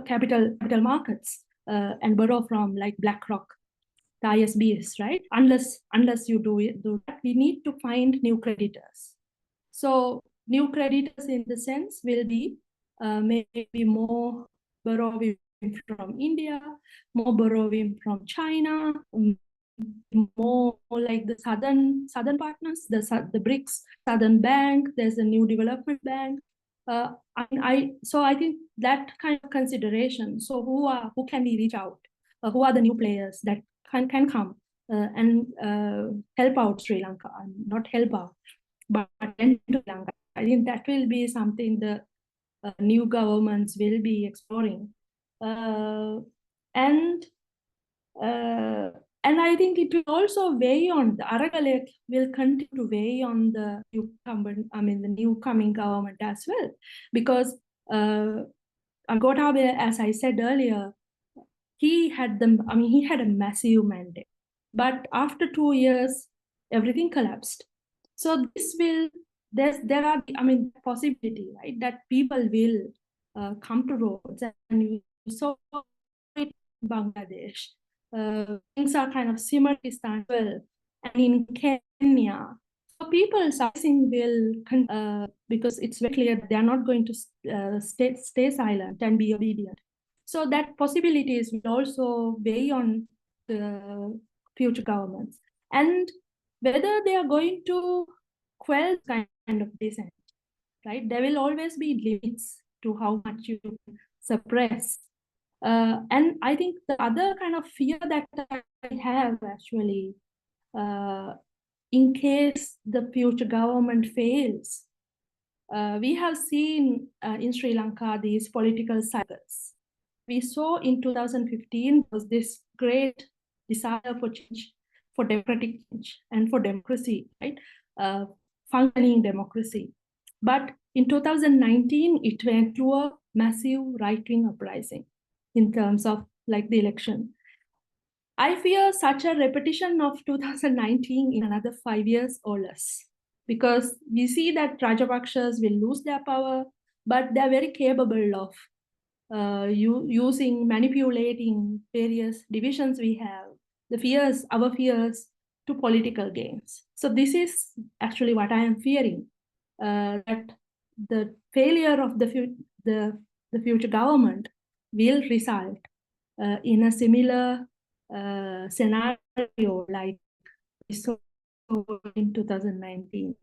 capital markets and borrow from like BlackRock, the ISBs, right? Unless you do that, we need to find new creditors. So new creditors in the sense will be maybe more borrowing from India, more borrowing from China, more like the southern partners, the BRICS, Southern Bank. There's a new development bank. So I think that kind of consideration. So who can we reach out? Who are the new players that can come and help out Sri Lanka? Not help out, but Sri Lanka. I think that will be something the new governments will be exploring, and I think it will also weigh on the Aragalek will continue to weigh on the new coming government as well, because Gotabaya, as I said earlier, he had a massive mandate, but after 2 years, everything collapsed. So there are possibility, right, that people will come to roads, and we saw it in Bangladesh. things are kind of similar in Pakistan as well, and in Kenya. So people are saying because it's very clear they are not going to stay silent and be obedient. So that possibilities will also weigh on the future governments, and whether they are going to quell kind of dissent, right? There will always be limits to how much you suppress. And I think the other kind of fear that I have actually, in case the future government fails, we have seen in Sri Lanka these political cycles. We saw in 2015 was this great desire for change, for democratic change, and for democracy, right? Functioning democracy. But in 2019, it went to a massive right-wing uprising in terms of like the election. I fear such a repetition of 2019 in another 5 years or less, because we see that Rajapakshas will lose their power, but they're very capable of manipulating various divisions we have, our fears to political gains. So this is actually what I am fearing, that the failure of the future government will result in a similar scenario like we saw in 2019.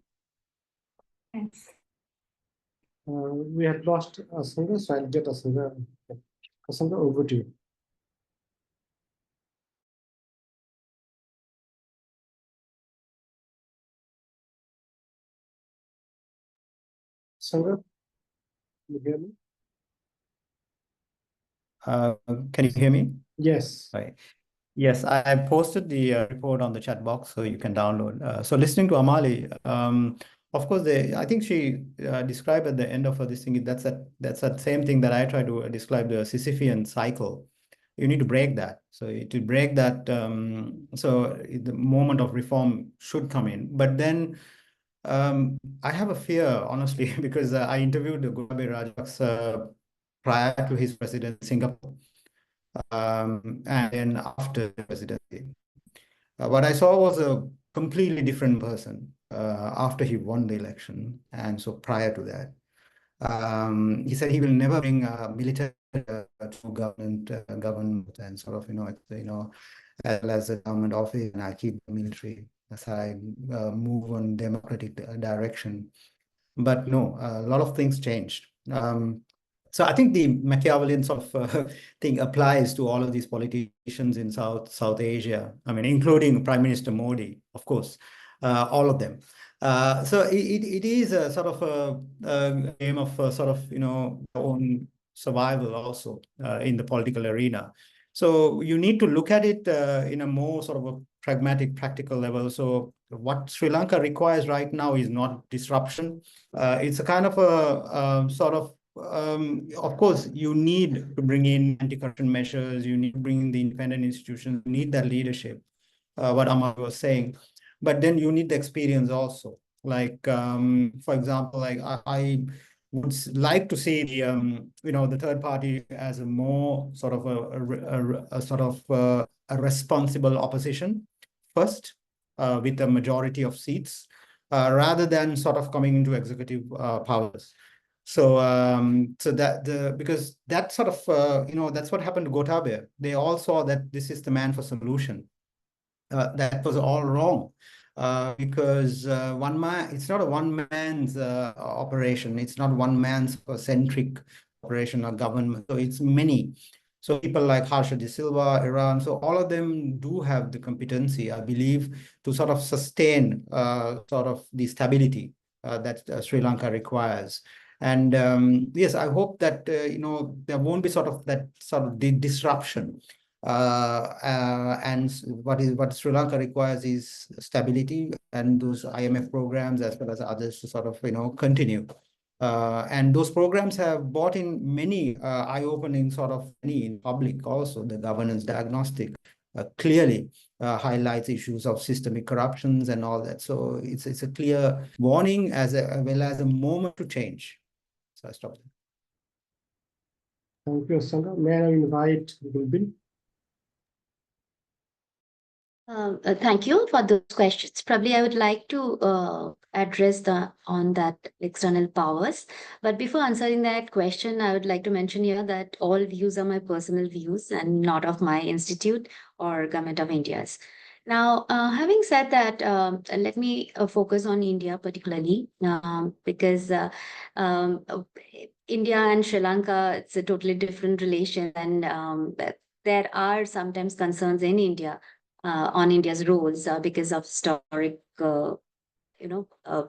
Thanks. We had lost Asanga, so I'll get Asanga. Asanga, over to you. Asanga, you hear me? Can you hear me? Yes. Right. Yes, I posted the report on the chat box, so you can download. So listening to Amali, of course, I think she described at the end of this thing, that's that same thing that I try to describe, the Sisyphean cycle. You need to break that. So to break that, so the moment of reform should come in. But then I have a fear, honestly, because I interviewed Gotabaya Rajapaksa prior to his presidency in Singapore. And then after the presidency. What I saw was a completely different person after he won the election. And so prior to that, he said he will never bring military to government and sort of, as well as a government office, and I keep the military as I move on democratic direction. But no, a lot of things changed. So I think the Machiavellian sort of thing applies to all of these politicians in South Asia. I mean, including Prime Minister Modi, of course, all of them. So it is a sort of a game of sort of, own survival also in the political arena. So you need to look at it in a more sort of a pragmatic, practical level. So what Sri Lanka requires right now is not disruption. It's a kind of a sort of course, you need to bring in anti-corruption measures, you need to bring in the independent institutions, you need that leadership, what Amar was saying. But then you need the experience also. Like, for example, like I would like to see the, the third party as a more sort of a responsible opposition first, with a majority of seats, rather than sort of coming into executive powers. So, because that sort of, that's what happened to Gotabaya. They all saw that this is the man for solution. That was all wrong, because one man, it's not a one man's operation. It's not one man's centric operation or government. So it's many. So people like Harsha De Silva, Iran, so all of them do have the competency, I believe, to sort of sustain sort of the stability that Sri Lanka requires. And yes, I hope that, there won't be sort of that sort of disruption. And what Sri Lanka requires is stability, and those IMF programs as well as others to sort of, continue. And those programs have brought in many eye-opening sort of in public also. The governance diagnostic clearly highlights issues of systemic corruptions and all that. So it's a clear warning as well as a moment to change. So I stop there. Thank you, Asanga. May I invite Gulbin? Thank you for those questions. Probably I would like to address on that external powers. But before answering that question, I would like to mention here that all views are my personal views and not of my institute or Government of India's. Now, having said that, let me focus on India particularly because India and Sri Lanka, it's a totally different relation, and there are sometimes concerns in India on India's roles because of historic,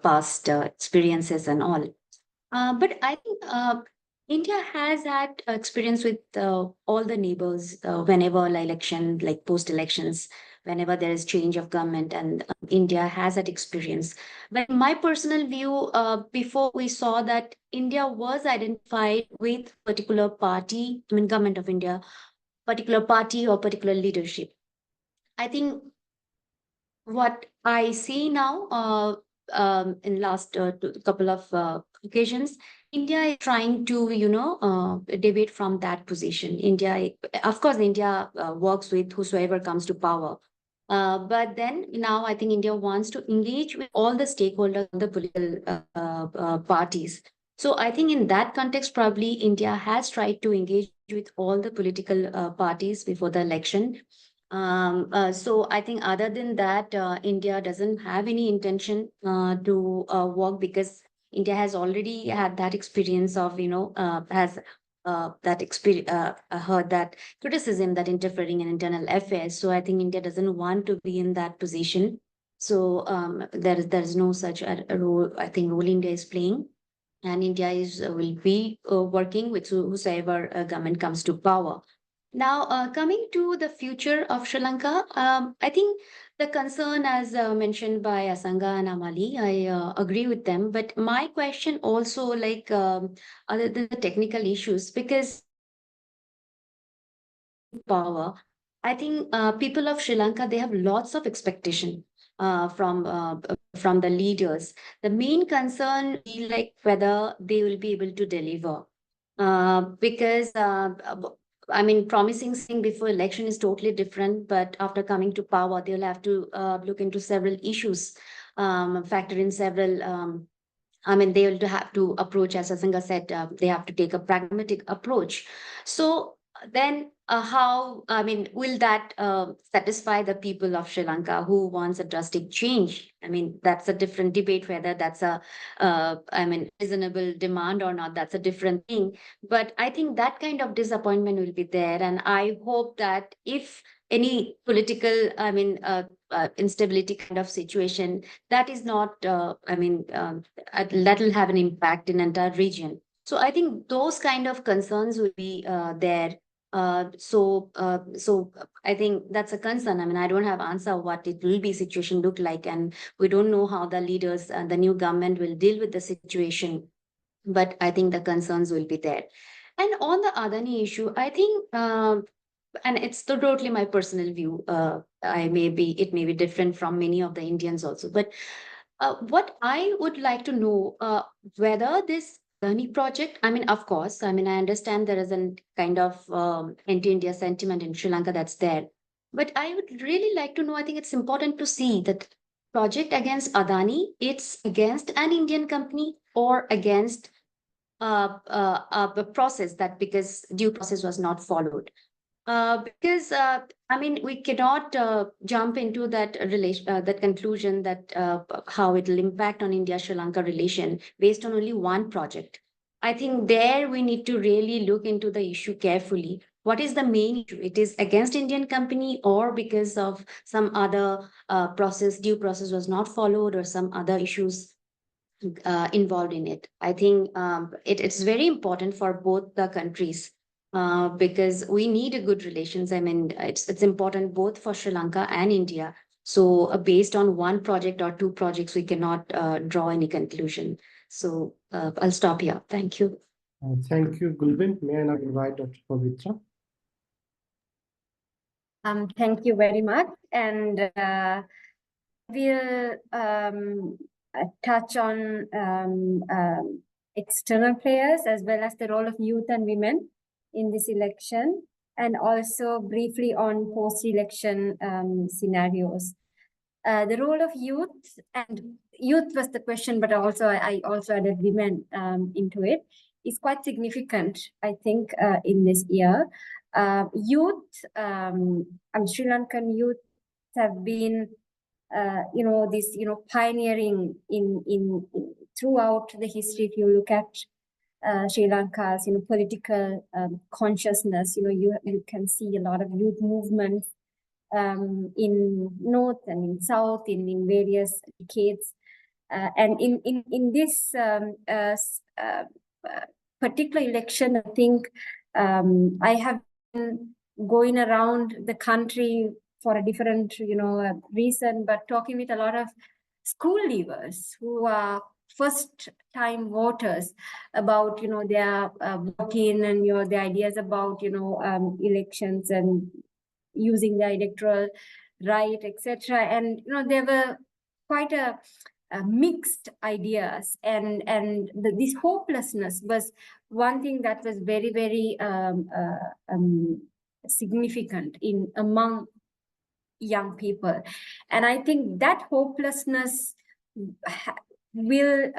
past experiences and all. But I think India has had experience with all the neighbors whenever election, like post-elections, whenever there is change of government, and India has that experience. But in my personal view, before we saw that India was identified with particular party, I mean, Government of India, particular party or particular leadership. I think what I see now in last couple of occasions, India is trying to, debate from that position. India, of course, India works with whosoever comes to power. But then now I think India wants to engage with all the stakeholders, the political parties. So I think in that context, probably India has tried to engage with all the political parties before the election. So I think other than that, India doesn't have any intention to work because India has already had that experience of, has that experience, heard that criticism that interfering in internal affairs. So I think India doesn't want to be in that position. So there is no such a role, I think, role India is playing. And India will be working with whosoever government comes to power. Now, coming to the future of Sri Lanka, I think the concern, as mentioned by Asanga and Amali, I agree with them. But my question also, like, other than the technical issues, because power, I think people of Sri Lanka, they have lots of expectation from the leaders. The main concern is like whether they will be able to deliver. Because I mean, promising thing before election is totally different, but after coming to power, they'll have to look into several issues, factor in several. I mean, they will have to approach, as Asanga said, they have to take a pragmatic approach. So then how, I mean, will that satisfy the people of Sri Lanka who wants a drastic change? I mean, that's a different debate, whether that's a, I mean, reasonable demand or not, that's a different thing. But I think that kind of disappointment will be there. And I hope that if any political, I mean, instability kind of situation, that is not, I mean, that will have an impact in entire region. So I think those kind of concerns will be there. So I think that's a concern. I mean, I don't have answer what it will be situation look like, and we don't know how the leaders and the new government will deal with the situation. But I think the concerns will be there. And on the Adani issue, I think, and it's totally my personal view. It may be different from many of the Indians also. But what I would like to know, whether this Adani project, I mean, of course, I mean, I understand there is a kind of anti-India sentiment in Sri Lanka that's there. But I would really like to know, I think it's important to see that project against Adani, it's against an Indian company or against a process that because due process was not followed. Because I mean, we cannot jump into that relation, that conclusion that how it will impact on India-Sri Lanka relation based on only one project. I think there we need to really look into the issue carefully. What is the main issue? It is against Indian company or because of some other due process was not followed or some other issues involved in it. I think it's very important for both the countries because we need a good relations. I mean, it's important both for Sri Lanka and India. So based on one project or two projects, we cannot draw any conclusion. So I'll stop here. Thank you. Thank you, Gulbin. May I now invite Dr. Pavitra? Thank you very much. And we'll touch on external players as well as the role of youth and women in this election. and also briefly on post-election scenarios. The role of youth, and youth was the question, but also I also added women into it, is quite significant, I think, in this year. Youth, Sri Lankan youth have been, pioneering in throughout the history. If you look at Sri Lanka's, political consciousness, you can see a lot of youth movements in North and in South, in various decades. And in this particular election, I think I have been going around the country for a different, reason, but talking with a lot of school leavers who are first-time voters about, their voting and their ideas about, elections and using the electoral right, etc. And there were quite a mixed ideas, and this hopelessness was one thing that was very, very significant among young people. And I think that hopelessness will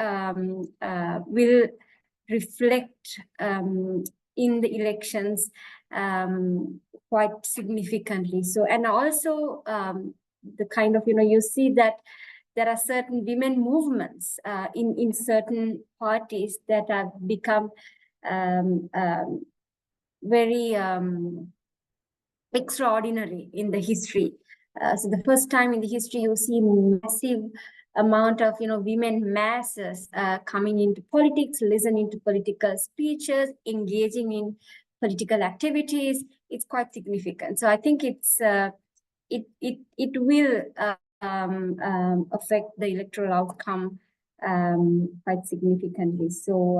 reflect in the elections quite significantly. So, and also the kind of, you see that there are certain women movements in certain parties that have become very extraordinary in the history. So the first time in the history you see massive amount of women masses coming into politics, listening to political speeches, engaging in political activities. It's quite significant. So I think it's it will affect the electoral outcome quite significantly. So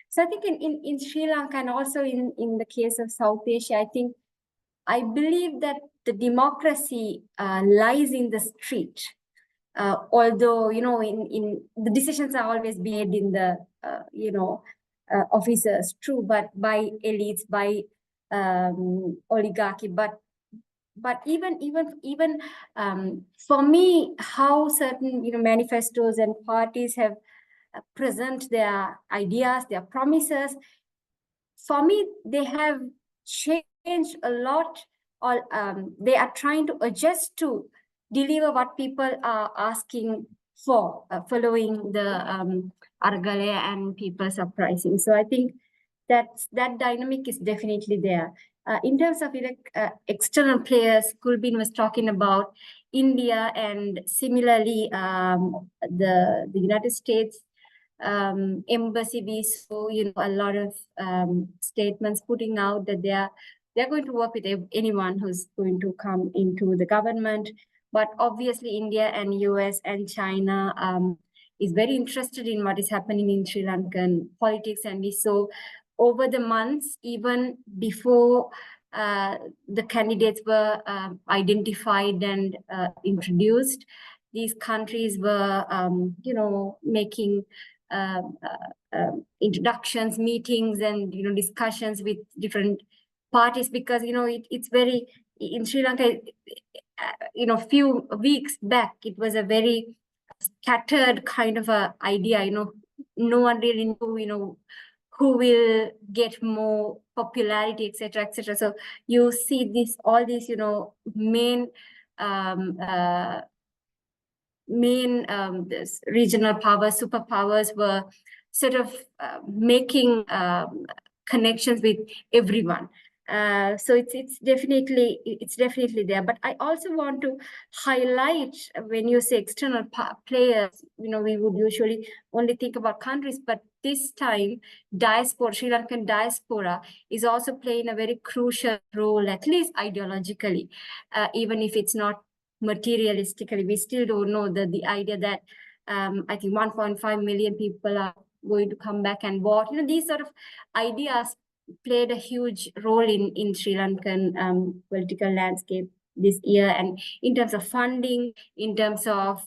so I think in Sri Lanka, and also in the case of South Asia, I believe that the democracy lies in the street. Although in the decisions are always made in the officers, true, but by elites, by oligarchy, but even for me, how certain manifestos and parties have present their ideas, their promises, for me they have changed a lot, or they are trying to adjust to deliver what people are asking for, following the Argale and People's Uprising. So I think that dynamic is definitely there. In terms of external players, Kulbin was talking about India, and similarly the United States embassy. We saw a lot of statements putting out that they're going to work with anyone who's going to come into the government. But obviously India and US and China is very interested in what is happening in Sri Lankan politics. And we saw over the months, even before the candidates were identified and introduced, these countries were making introductions, meetings, and discussions with different parties, because it's very, in Sri Lanka, few weeks back it was a very scattered kind of a idea. No one really knew who will get more popularity, etc., etc. So you see all these main this regional powers, superpowers, were sort of making connections with everyone. So it's definitely there. But I also want to highlight, when you say external players, we would usually only think about countries, but this time diaspora, Sri Lankan diaspora, is also playing a very crucial role, at least ideologically, even if it's not materialistically. We still don't know the idea that I think 1.5 million people are going to come back and vote. These sort of ideas played a huge role in Sri Lankan political landscape this year, and in terms of funding, in terms of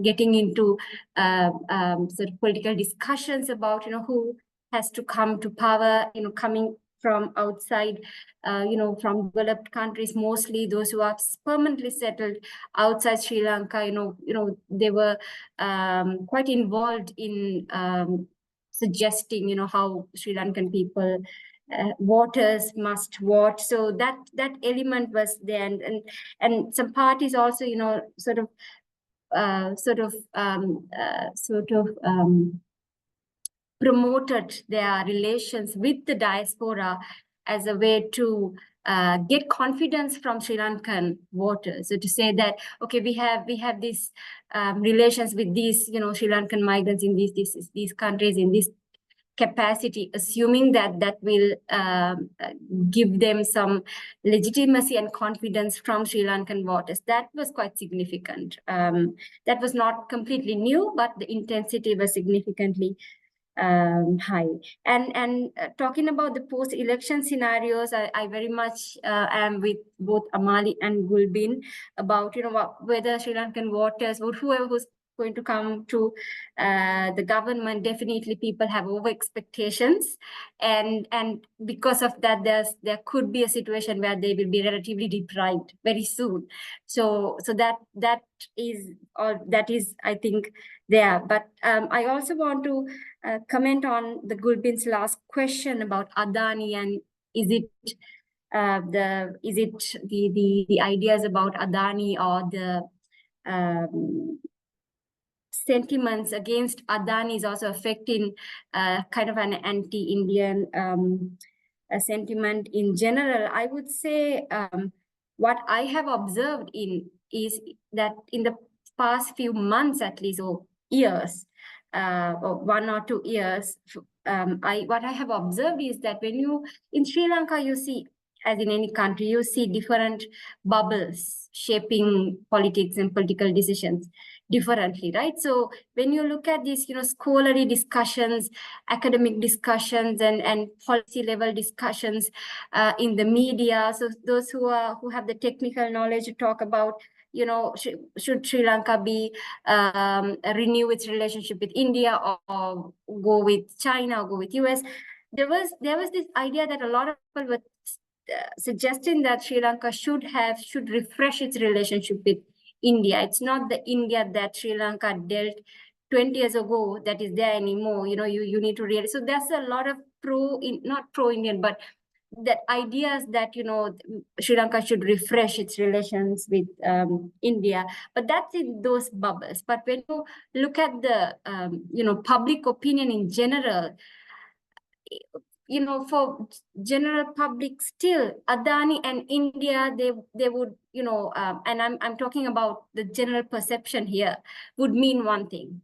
getting into sort of political discussions about who has to come to power, coming from outside, from developed countries, mostly those who are permanently settled outside Sri Lanka, they were quite involved in suggesting, how Sri Lankan people, voters must vote. So that element was there, and some parties also, sort of promoted their relations with the diaspora as a way to get confidence from Sri Lankan voters. So to say that, okay, we have these relations with these, Sri Lankan migrants in these countries in this capacity, assuming that will give them some legitimacy and confidence from Sri Lankan voters. That was quite significant. That was not completely new, but the intensity was significantly high. And talking about the post-election scenarios, I very much am with both Amali and Gulbin about whether Sri Lankan voters or whoever who's going to come to the government, definitely people have over expectations, and because of that there could be a situation where they will be relatively deprived very soon. So that is I think there. But I also want to comment on the Gulbin's last question about Adani, and is it the ideas about Adani or the sentiments against Adani is also affecting kind of an anti-Indian sentiment in general. I would say what I have observed is that in the past few months, at least, or years, or 1 or 2 years, what I have observed is that in Sri Lanka, you see, as in any country, you see different bubbles shaping politics and political decisions differently, right? So when you look at these, scholarly discussions, academic discussions, and policy level discussions in the media, so those who have the technical knowledge to talk about, should Sri Lanka be renew its relationship with India, or go with China, or go with US? There was this idea that a lot of people were suggesting that Sri Lanka should refresh its relationship with India. It's not the India that Sri Lanka dealt 20 years ago that is there anymore. You need to realize. So there's a lot of not pro-Indian, but that ideas that Sri Lanka should refresh its relations with India, but that's in those bubbles. But when you look at the public opinion in general, for general public, still Adani and India, they would, and I'm talking about the general perception here, would mean one thing.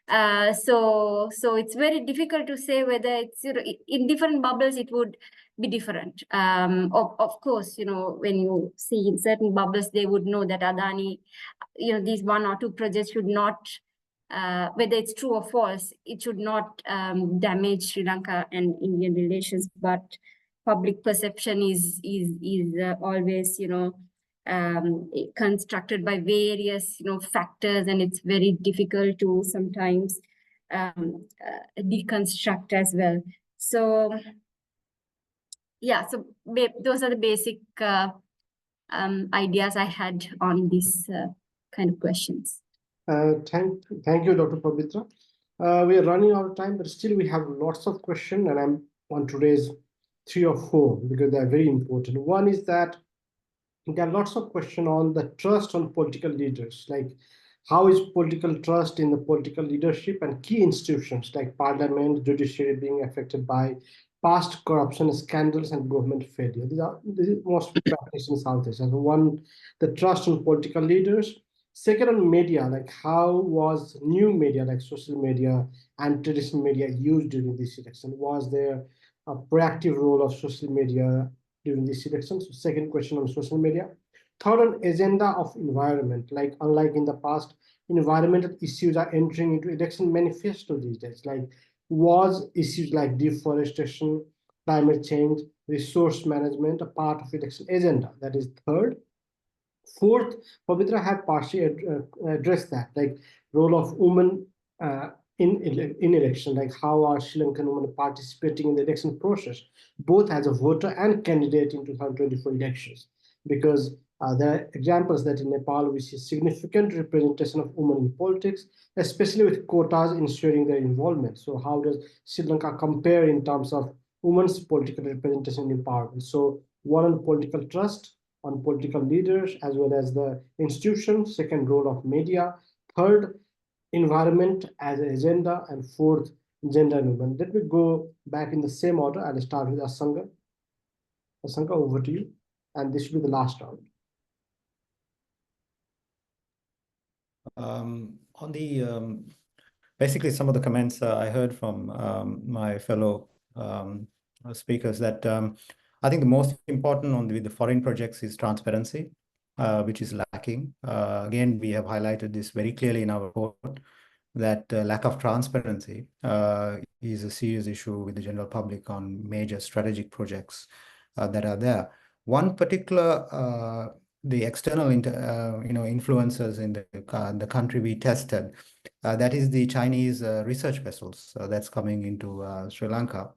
So it's very difficult to say whether it's, in different bubbles it would be different. Of course, when you see in certain bubbles, they would know that Adani, these 1 or 2 projects should not, whether it's true or false, it should not damage Sri Lanka and Indian relations. But public perception is always, constructed by various, factors, and it's very difficult to sometimes deconstruct as well. So yeah, so those are the basic ideas I had on these kind of questions. Thank you, Dr. Pavitra. We are running out of time, but still we have lots of questions, and I want to raise 3 or 4 because they are very important. One is that there are lots of questions on the trust on political leaders, like how is political trust in the political leadership and key institutions like parliament, judiciary being affected by past corruption scandals and government failure. These are most practiced in South Asia. So one, the trust on political leaders. Second, on media, like how was new media like social media and traditional media used during this election? Was there a proactive role of social media during this election? So second question on social media. Third, on agenda of environment, like unlike in the past, environmental issues are entering into election manifesto these days. Like was issues like deforestation, climate change, resource management a part of election agenda? That is third. Fourth, Pavitra have partially addressed that, like role of women in election, like how are Sri Lankan women participating in the election process, both as a voter and candidate in 2024 elections. Because there are examples that in Nepal we see significant representation of women in politics, especially with quotas ensuring their involvement. So how does Sri Lanka compare in terms of women's political representation in empowerment? So one on political trust, on political leaders, as well as the institutions, second role of media, third environment as an agenda, and fourth, gender and women. Let me go back in the same order. I'll start with Asanga. Asanga, over to you. And this will be the last round. On the basically some of the comments I heard from my fellow speakers that I think the most important on the foreign projects is transparency, which is lacking. Again, we have highlighted this very clearly in our report, that lack of transparency is a serious issue with the general public on major strategic projects that are there. One particular, the external influencers in the country we tested, that is the Chinese research vessels that's coming into Sri Lanka.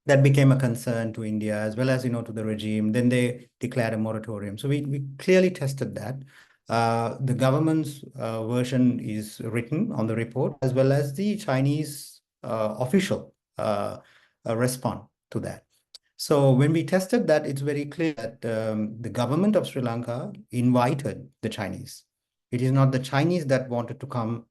That became a concern to India as well as, to the regime. Then they declared a moratorium. So we clearly tested that. The government's version is written on the report, as well as the Chinese official response to that. So when we tested that, it's very clear that the government of Sri Lanka invited the Chinese. It is not the Chinese that wanted to come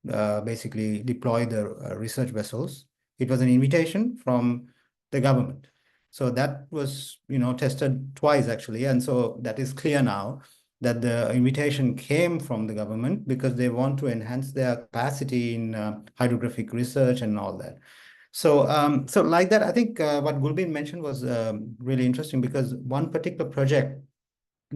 basically deploy the research vessels. It was an invitation from the government. So that was, tested twice actually. And so that is clear now that the invitation came from the government because they want to enhance their capacity in hydrographic research and all that. So, so like that, I think what Gulbin mentioned was really interesting, because one particular project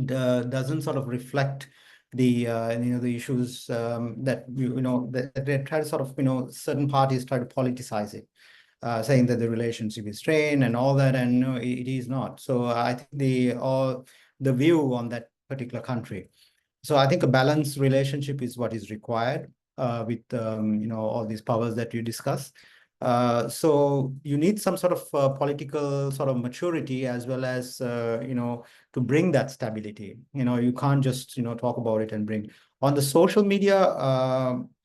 doesn't sort of reflect the the issues that that they try to sort of certain parties try to politicize it, saying that the relationship is strained and all that, and no, it is not. So I think the view on that particular country. So I think a balanced relationship is what is required with all these powers that you discuss. So you need some sort of political sort of maturity, as well as to bring that stability. You can't just talk about it and bring on the social media.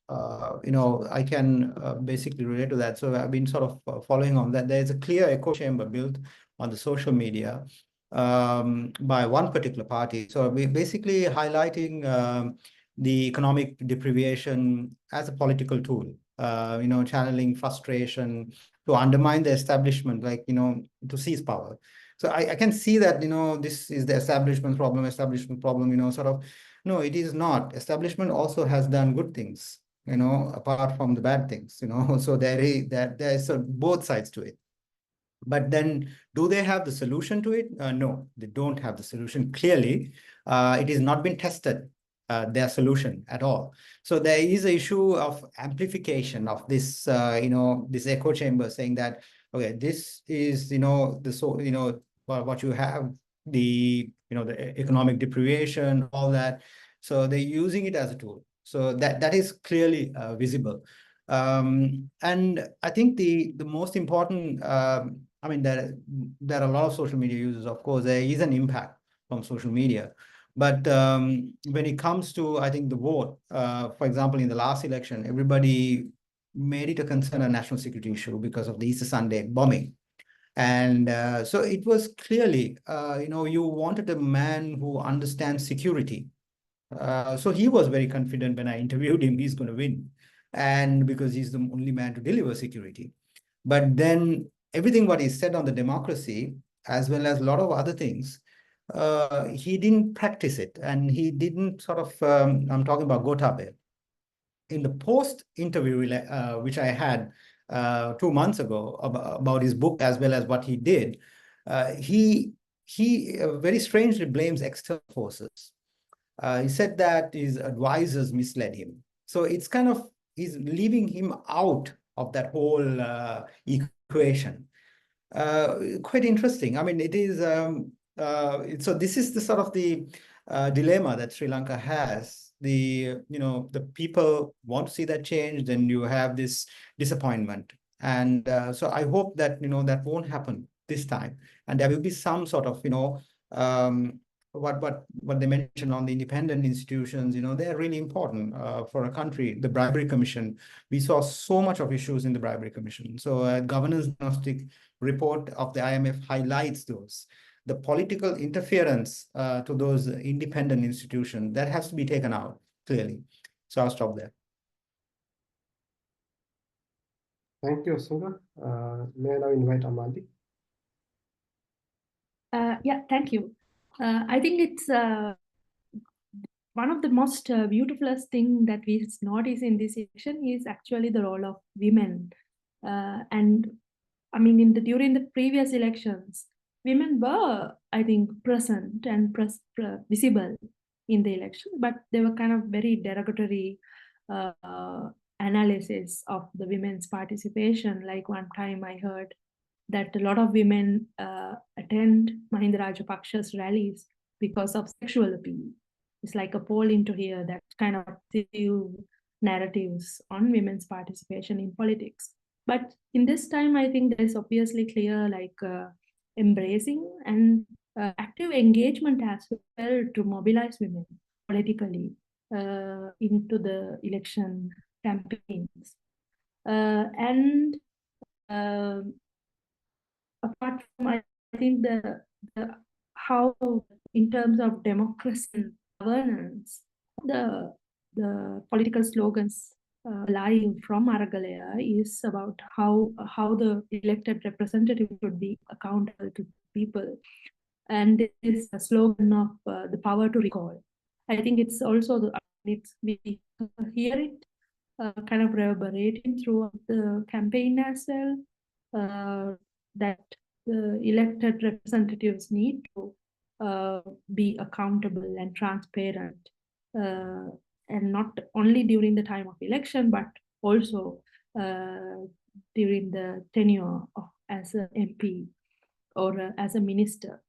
I can basically relate to that. So I've been sort of following on that. There's a clear echo chamber built on the social media by one particular party. So we're basically highlighting the economic deprivation as a political tool, channeling frustration to undermine the establishment, like, to seize power. So I can see that, this is the establishment problem, sort of. No, it is not. Establishment also has done good things, apart from the bad things, so there is both sides to it. But then, do they have the solution to it? No, they don't have the solution. Clearly, it has not been tested, their solution at all. So there is an issue of amplification of this, this echo chamber, saying that, okay, this is, what you have, the economic deprivation, all that. So they're using it as a tool. So that is clearly visible. And I think the most important, I mean, there are a lot of social media users, of course. There is an impact from social media. But when it comes to, I think, the vote, for example, in the last election, everybody made it a concern, a national security issue, because of the Easter Sunday bombing. And so it was clearly, you wanted a man who understands security. So he was very confident when I interviewed him, he's going to win. And because he's the only man to deliver security. But then everything what he said on the democracy, as well as a lot of other things, he didn't practice it. And he didn't sort of, I'm talking about Gotabaya. In the post interview, which I had 2 months ago about his book, as well as what he did, he very strangely blames external forces. He said that his advisors misled him. So it's kind of, he's leaving him out of that whole equation. Quite interesting. I mean, it is, so this is the sort of the dilemma that Sri Lanka has. the people want to see that change, then you have this disappointment. And so I hope that that won't happen this time, and there will be some sort of what they mentioned on the independent institutions. They're really important for a country. The Bribery Commission, we saw so much of issues in the Bribery Commission. So a governance diagnostic report of the IMF highlights those. The political interference to those independent institutions, that has to be taken out clearly. So I'll stop there. Thank you, Sunga. May I now invite Amandi? Yeah, thank you. I think it's one of the most beautifulest thing that we notice in this election is actually the role of women. And I mean, during the previous elections, women were, I think, present and visible in the election, but they were kind of very derogatory analysis of the women's participation. Like one time I heard that a lot of women attend Mahinda Rajapaksa's rallies because of sexual appeal. It's like appalling to hear that kind of narratives on women's participation in politics. But in this time, I think there's obviously clear embracing and active engagement as well to mobilize women politically into the election campaigns. And apart from, I think the how in terms of democracy and governance, the political slogans lying from Aragalaya is about how the elected representative should be accountable to people. And this is a slogan of the power to recall. I think it's also we hear it kind of reverberating throughout the campaign as well, that the elected representatives need to be accountable and transparent, and not only during the time of election, but also during the tenure as an MP or as a minister.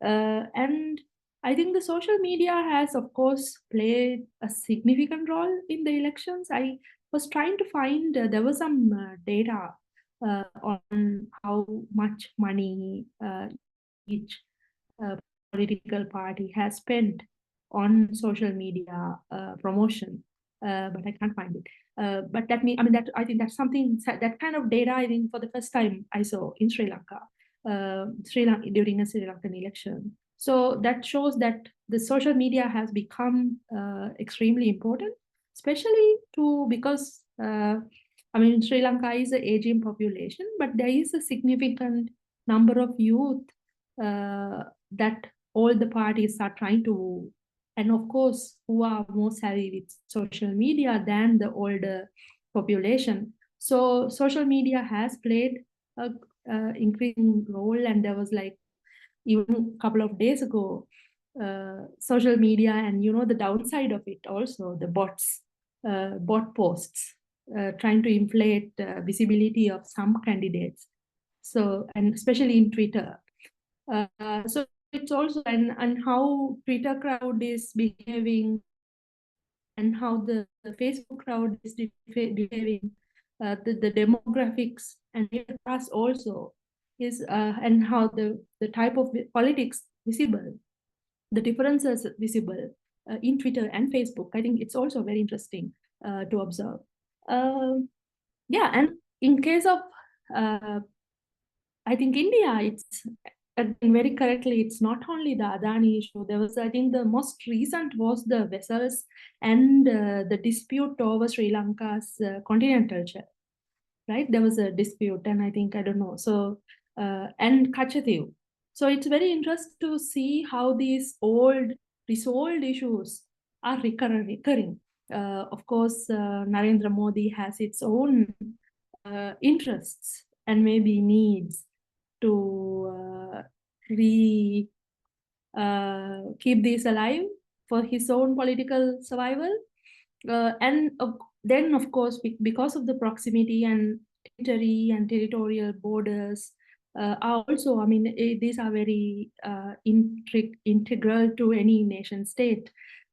And I think the social media has, of course, played a significant role in the elections. I was trying to find, there was some data on how much money each political party has spent on social media promotion, but I can't find it. But I think that's something, that kind of data, I think for the first time I saw in Sri Lanka, during a Sri Lankan election. So that shows that the social media has become extremely important, especially because Sri Lanka is an aging population, but there is a significant number of youth that all the parties are trying to, and of course, who are more savvy with social media than the older population. So social media has played a increasing role, and there was even a couple of days ago, social media, and the downside of it also, the bot posts trying to inflate visibility of some candidates. So, and especially in Twitter. So it's also, and how Twitter crowd is behaving, and how the Facebook crowd is behaving, the demographics and class also is, and how the type of politics visible, the differences visible in Twitter and Facebook. I think it's also very interesting to observe. Yeah, and in case of, I think India, it's very correctly, it's not only the Adani issue. There was, I think the most recent was the vessels and the dispute over Sri Lanka's continental shelf, right? There was a dispute, and I think, I don't know, so, and Kachathil. So it's very interesting to see how these old resolved issues are recurring. Of course, Narendra Modi has its own interests and maybe needs to keep these alive for his own political survival. And then, of course, because of the proximity and territorial borders are also, these are very integral to any nation state.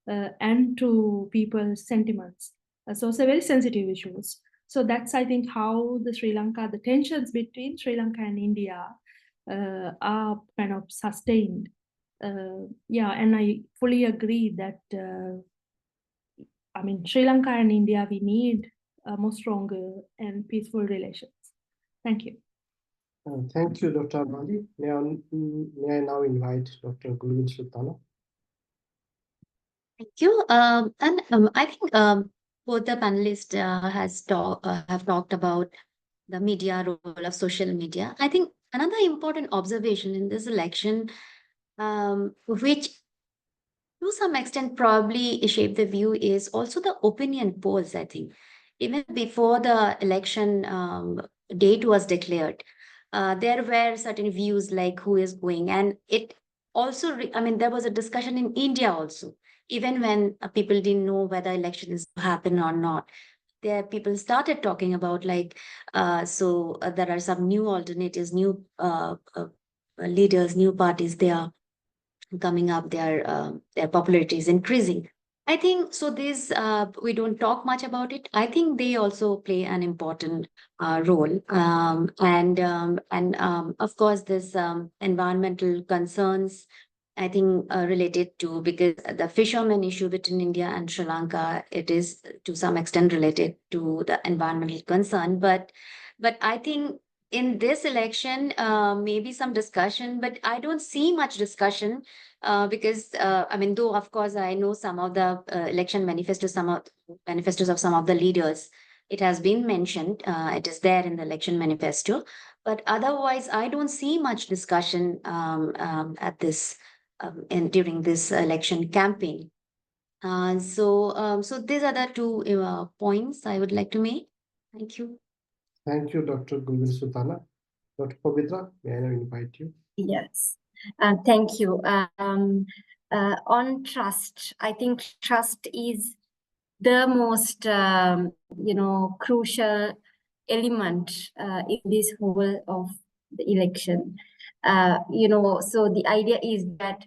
and to people's sentiments. So it's a very sensitive issues. So that's, I think, how the Sri Lanka, the tensions between Sri Lanka and India are kind of sustained. Yeah, and I fully agree that, I mean, Sri Lanka and India, we need more stronger and peaceful relations. Thank you. Thank you, Dr. Abadi. May I now invite Dr. Gulwin Sultana? Thank you. I think both the panelists have talked about the media role of social media. I think another important observation in this election, which to some extent probably shaped the view, is also the opinion polls. I think even before the election date was declared, there were certain views like who is going, and it also, I mean, there was a discussion in India also, even when people didn't know whether election is to happen or not. There, people started talking about like, there are some new alternatives, new leaders, new parties. They are coming up, their popularity is increasing. I think so. This we don't talk much about it. I think they also play an important role, and of course, this environmental concerns. I think related to, because the fishermen issue between India and Sri Lanka, it is to some extent related to the environmental concern. But I think in this election, maybe some discussion, but I don't see much discussion because I mean, though of course I know some of the election manifestos, manifestos of some of the leaders, it has been mentioned, it is there in the election manifesto, but otherwise I don't see much discussion at this and during this election campaign. So these are the two points I would like to make. Thank you. Thank you, Dr. Gulwin Sultana. Dr. Pavitra, may I now invite you? Yes, thank you. On trust, I think trust is the most, crucial element in this whole of the election. So the idea is that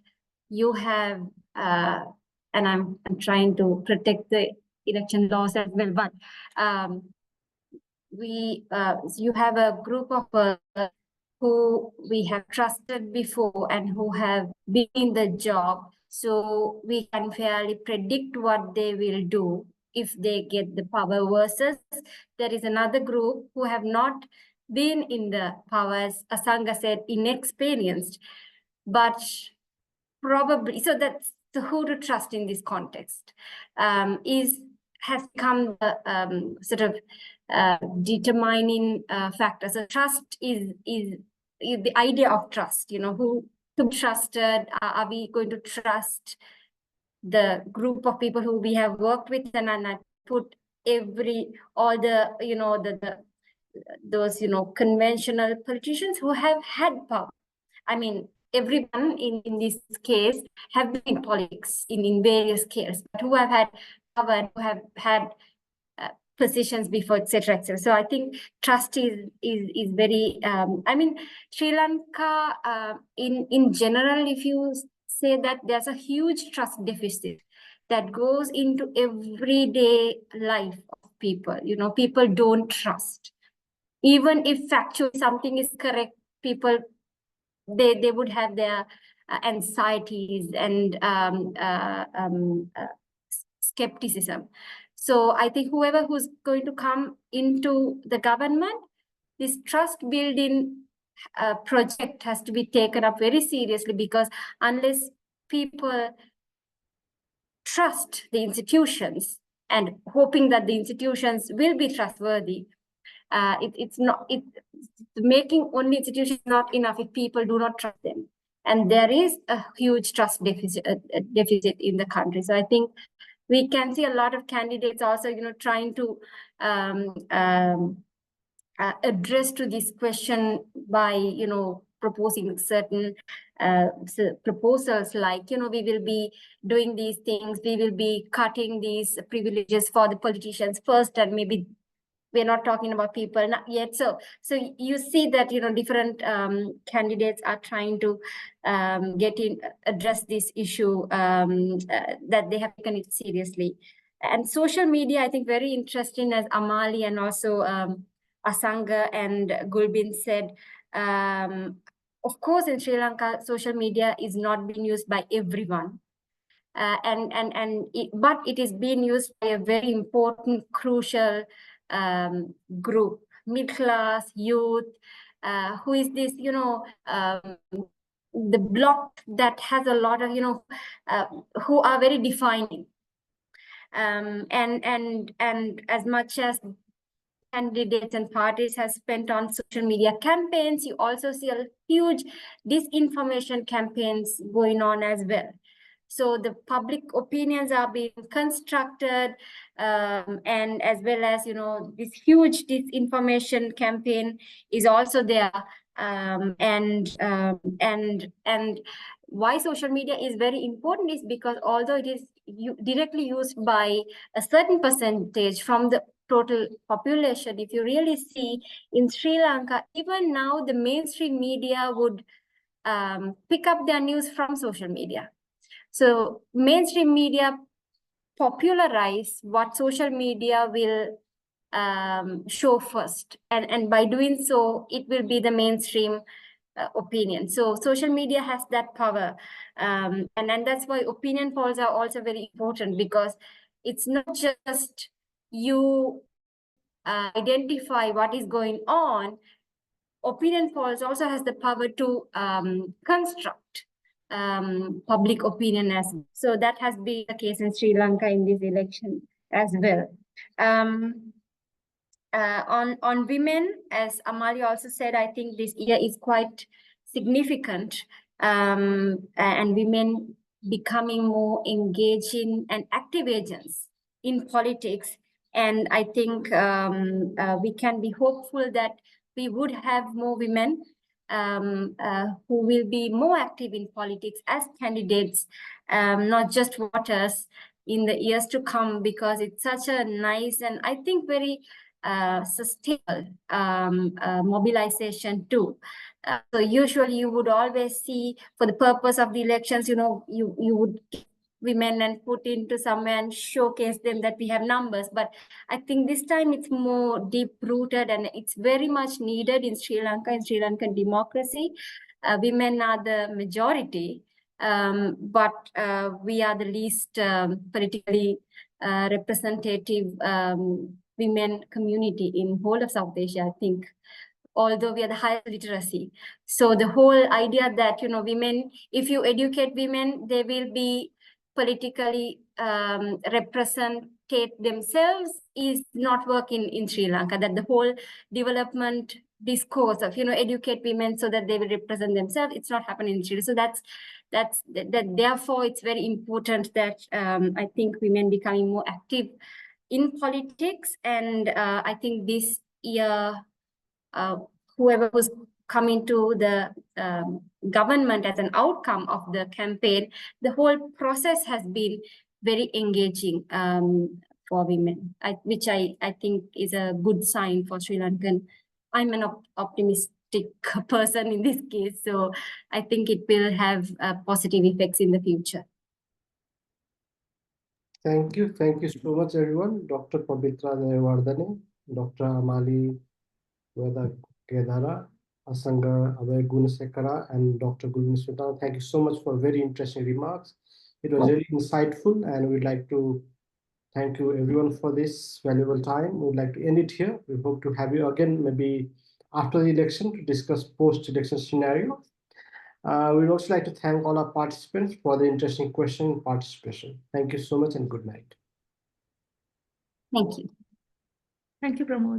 you have, and I'm trying to protect the election laws as well, but you have a group of who we have trusted before and who have been in the job, so we can fairly predict what they will do if they get the power, versus there is another group who have not been in the power, as Asanga said, inexperienced, but probably, so that's the who to trust in this context has become the sort of determining factor. So trust is the idea of trust, who to be trusted. Are we going to trust the group of people who we have worked with, and I put all the those conventional politicians who have had power. I mean, everyone in this case have been in politics in various cases, but who have had power, who have had positions before, etc., etc. So I think trust is very. I mean, Sri Lanka in general, if you say that there's a huge trust deficit that goes into everyday life of people. People don't trust, even if factually something is correct. People they would have their anxieties and skepticism. So I think whoever who's going to come into the government, this trust building project has to be taken up very seriously, because unless people trust the institutions and hoping that the institutions will be trustworthy, making only institutions not enough if people do not trust them, and there is a huge trust deficit in the country. So I think we can see a lot of candidates also, trying to address to this question by, proposing certain proposals like, we will be doing these things, we will be cutting these privileges for the politicians first, and maybe we're not talking about people not yet. So you see that, different candidates are trying to address this issue, that they have taken it seriously. And social media, I think, very interesting, as Amali and also Asanga and Gulbin said. Of course, in Sri Lanka, social media is not being used by everyone. But it is being used by a very important, crucial group, middle class, youth, who is this, the block that has a lot of, who are very defining. And as much as candidates and parties have spent on social media campaigns, you also see a huge disinformation campaigns going on as well. So the public opinions are being constructed, and as well as, this huge disinformation campaign is also there. And why social media is very important is because although it is directly used by a certain percentage from the total population, if you really see in Sri Lanka, even now the mainstream media would pick up their news from social media. So mainstream media popularize what social media will show first, and by doing so, it will be the mainstream opinion. So social media has that power, and that's why opinion polls are also very important, because it's not just you identify what is going on. Opinion polls also has the power to construct public opinion as well. So that has been the case in Sri Lanka in this election as well. On women, as Amali also said, I think this year is quite significant, and women becoming more engaging and active agents in politics. And I think we can be hopeful that we would have more women who will be more active in politics as candidates, not just voters, in the years to come, because it's such a nice and I think very sustainable mobilization too. So usually you would always see, for the purpose of the elections, you would get women and put into somewhere and showcase them that we have numbers. But I think this time it's more deep rooted, and it's very much needed in Sri Lanka, in Sri Lankan democracy. Women are the majority, but we are the least politically representative women community in whole of South Asia, I think, although we are the highest literacy. So the whole idea that, women, if you educate women, they will be politically representate themselves, is not working in Sri Lanka. That the whole development discourse of, educate women so that they will represent themselves, it's not happening in Sri Lanka. So that's therefore it's very important that I think women becoming more active in politics. And I think this year, whoever was coming to the government as an outcome of the campaign, the whole process has been very engaging for women, which I think is a good sign for Sri Lankan. I'm an optimistic person in this case, so I think it will have positive effects in the future. Thank you so much, everyone. Dr. Pavitra Jayawardene, Dr. Amali Veda Kedara, Asanga Abhay Gunasekara, and Dr. Gulbin Sultan. Thank you so much for very interesting remarks. It was really insightful, and we'd like to thank you everyone for this valuable time. We'd like to end it here. We hope to have you again, maybe after the election, to discuss post-election scenario. We'd also like to thank all our participants for the interesting question and participation. Thank you so much and good night. Thank you. Thank you, Pramod.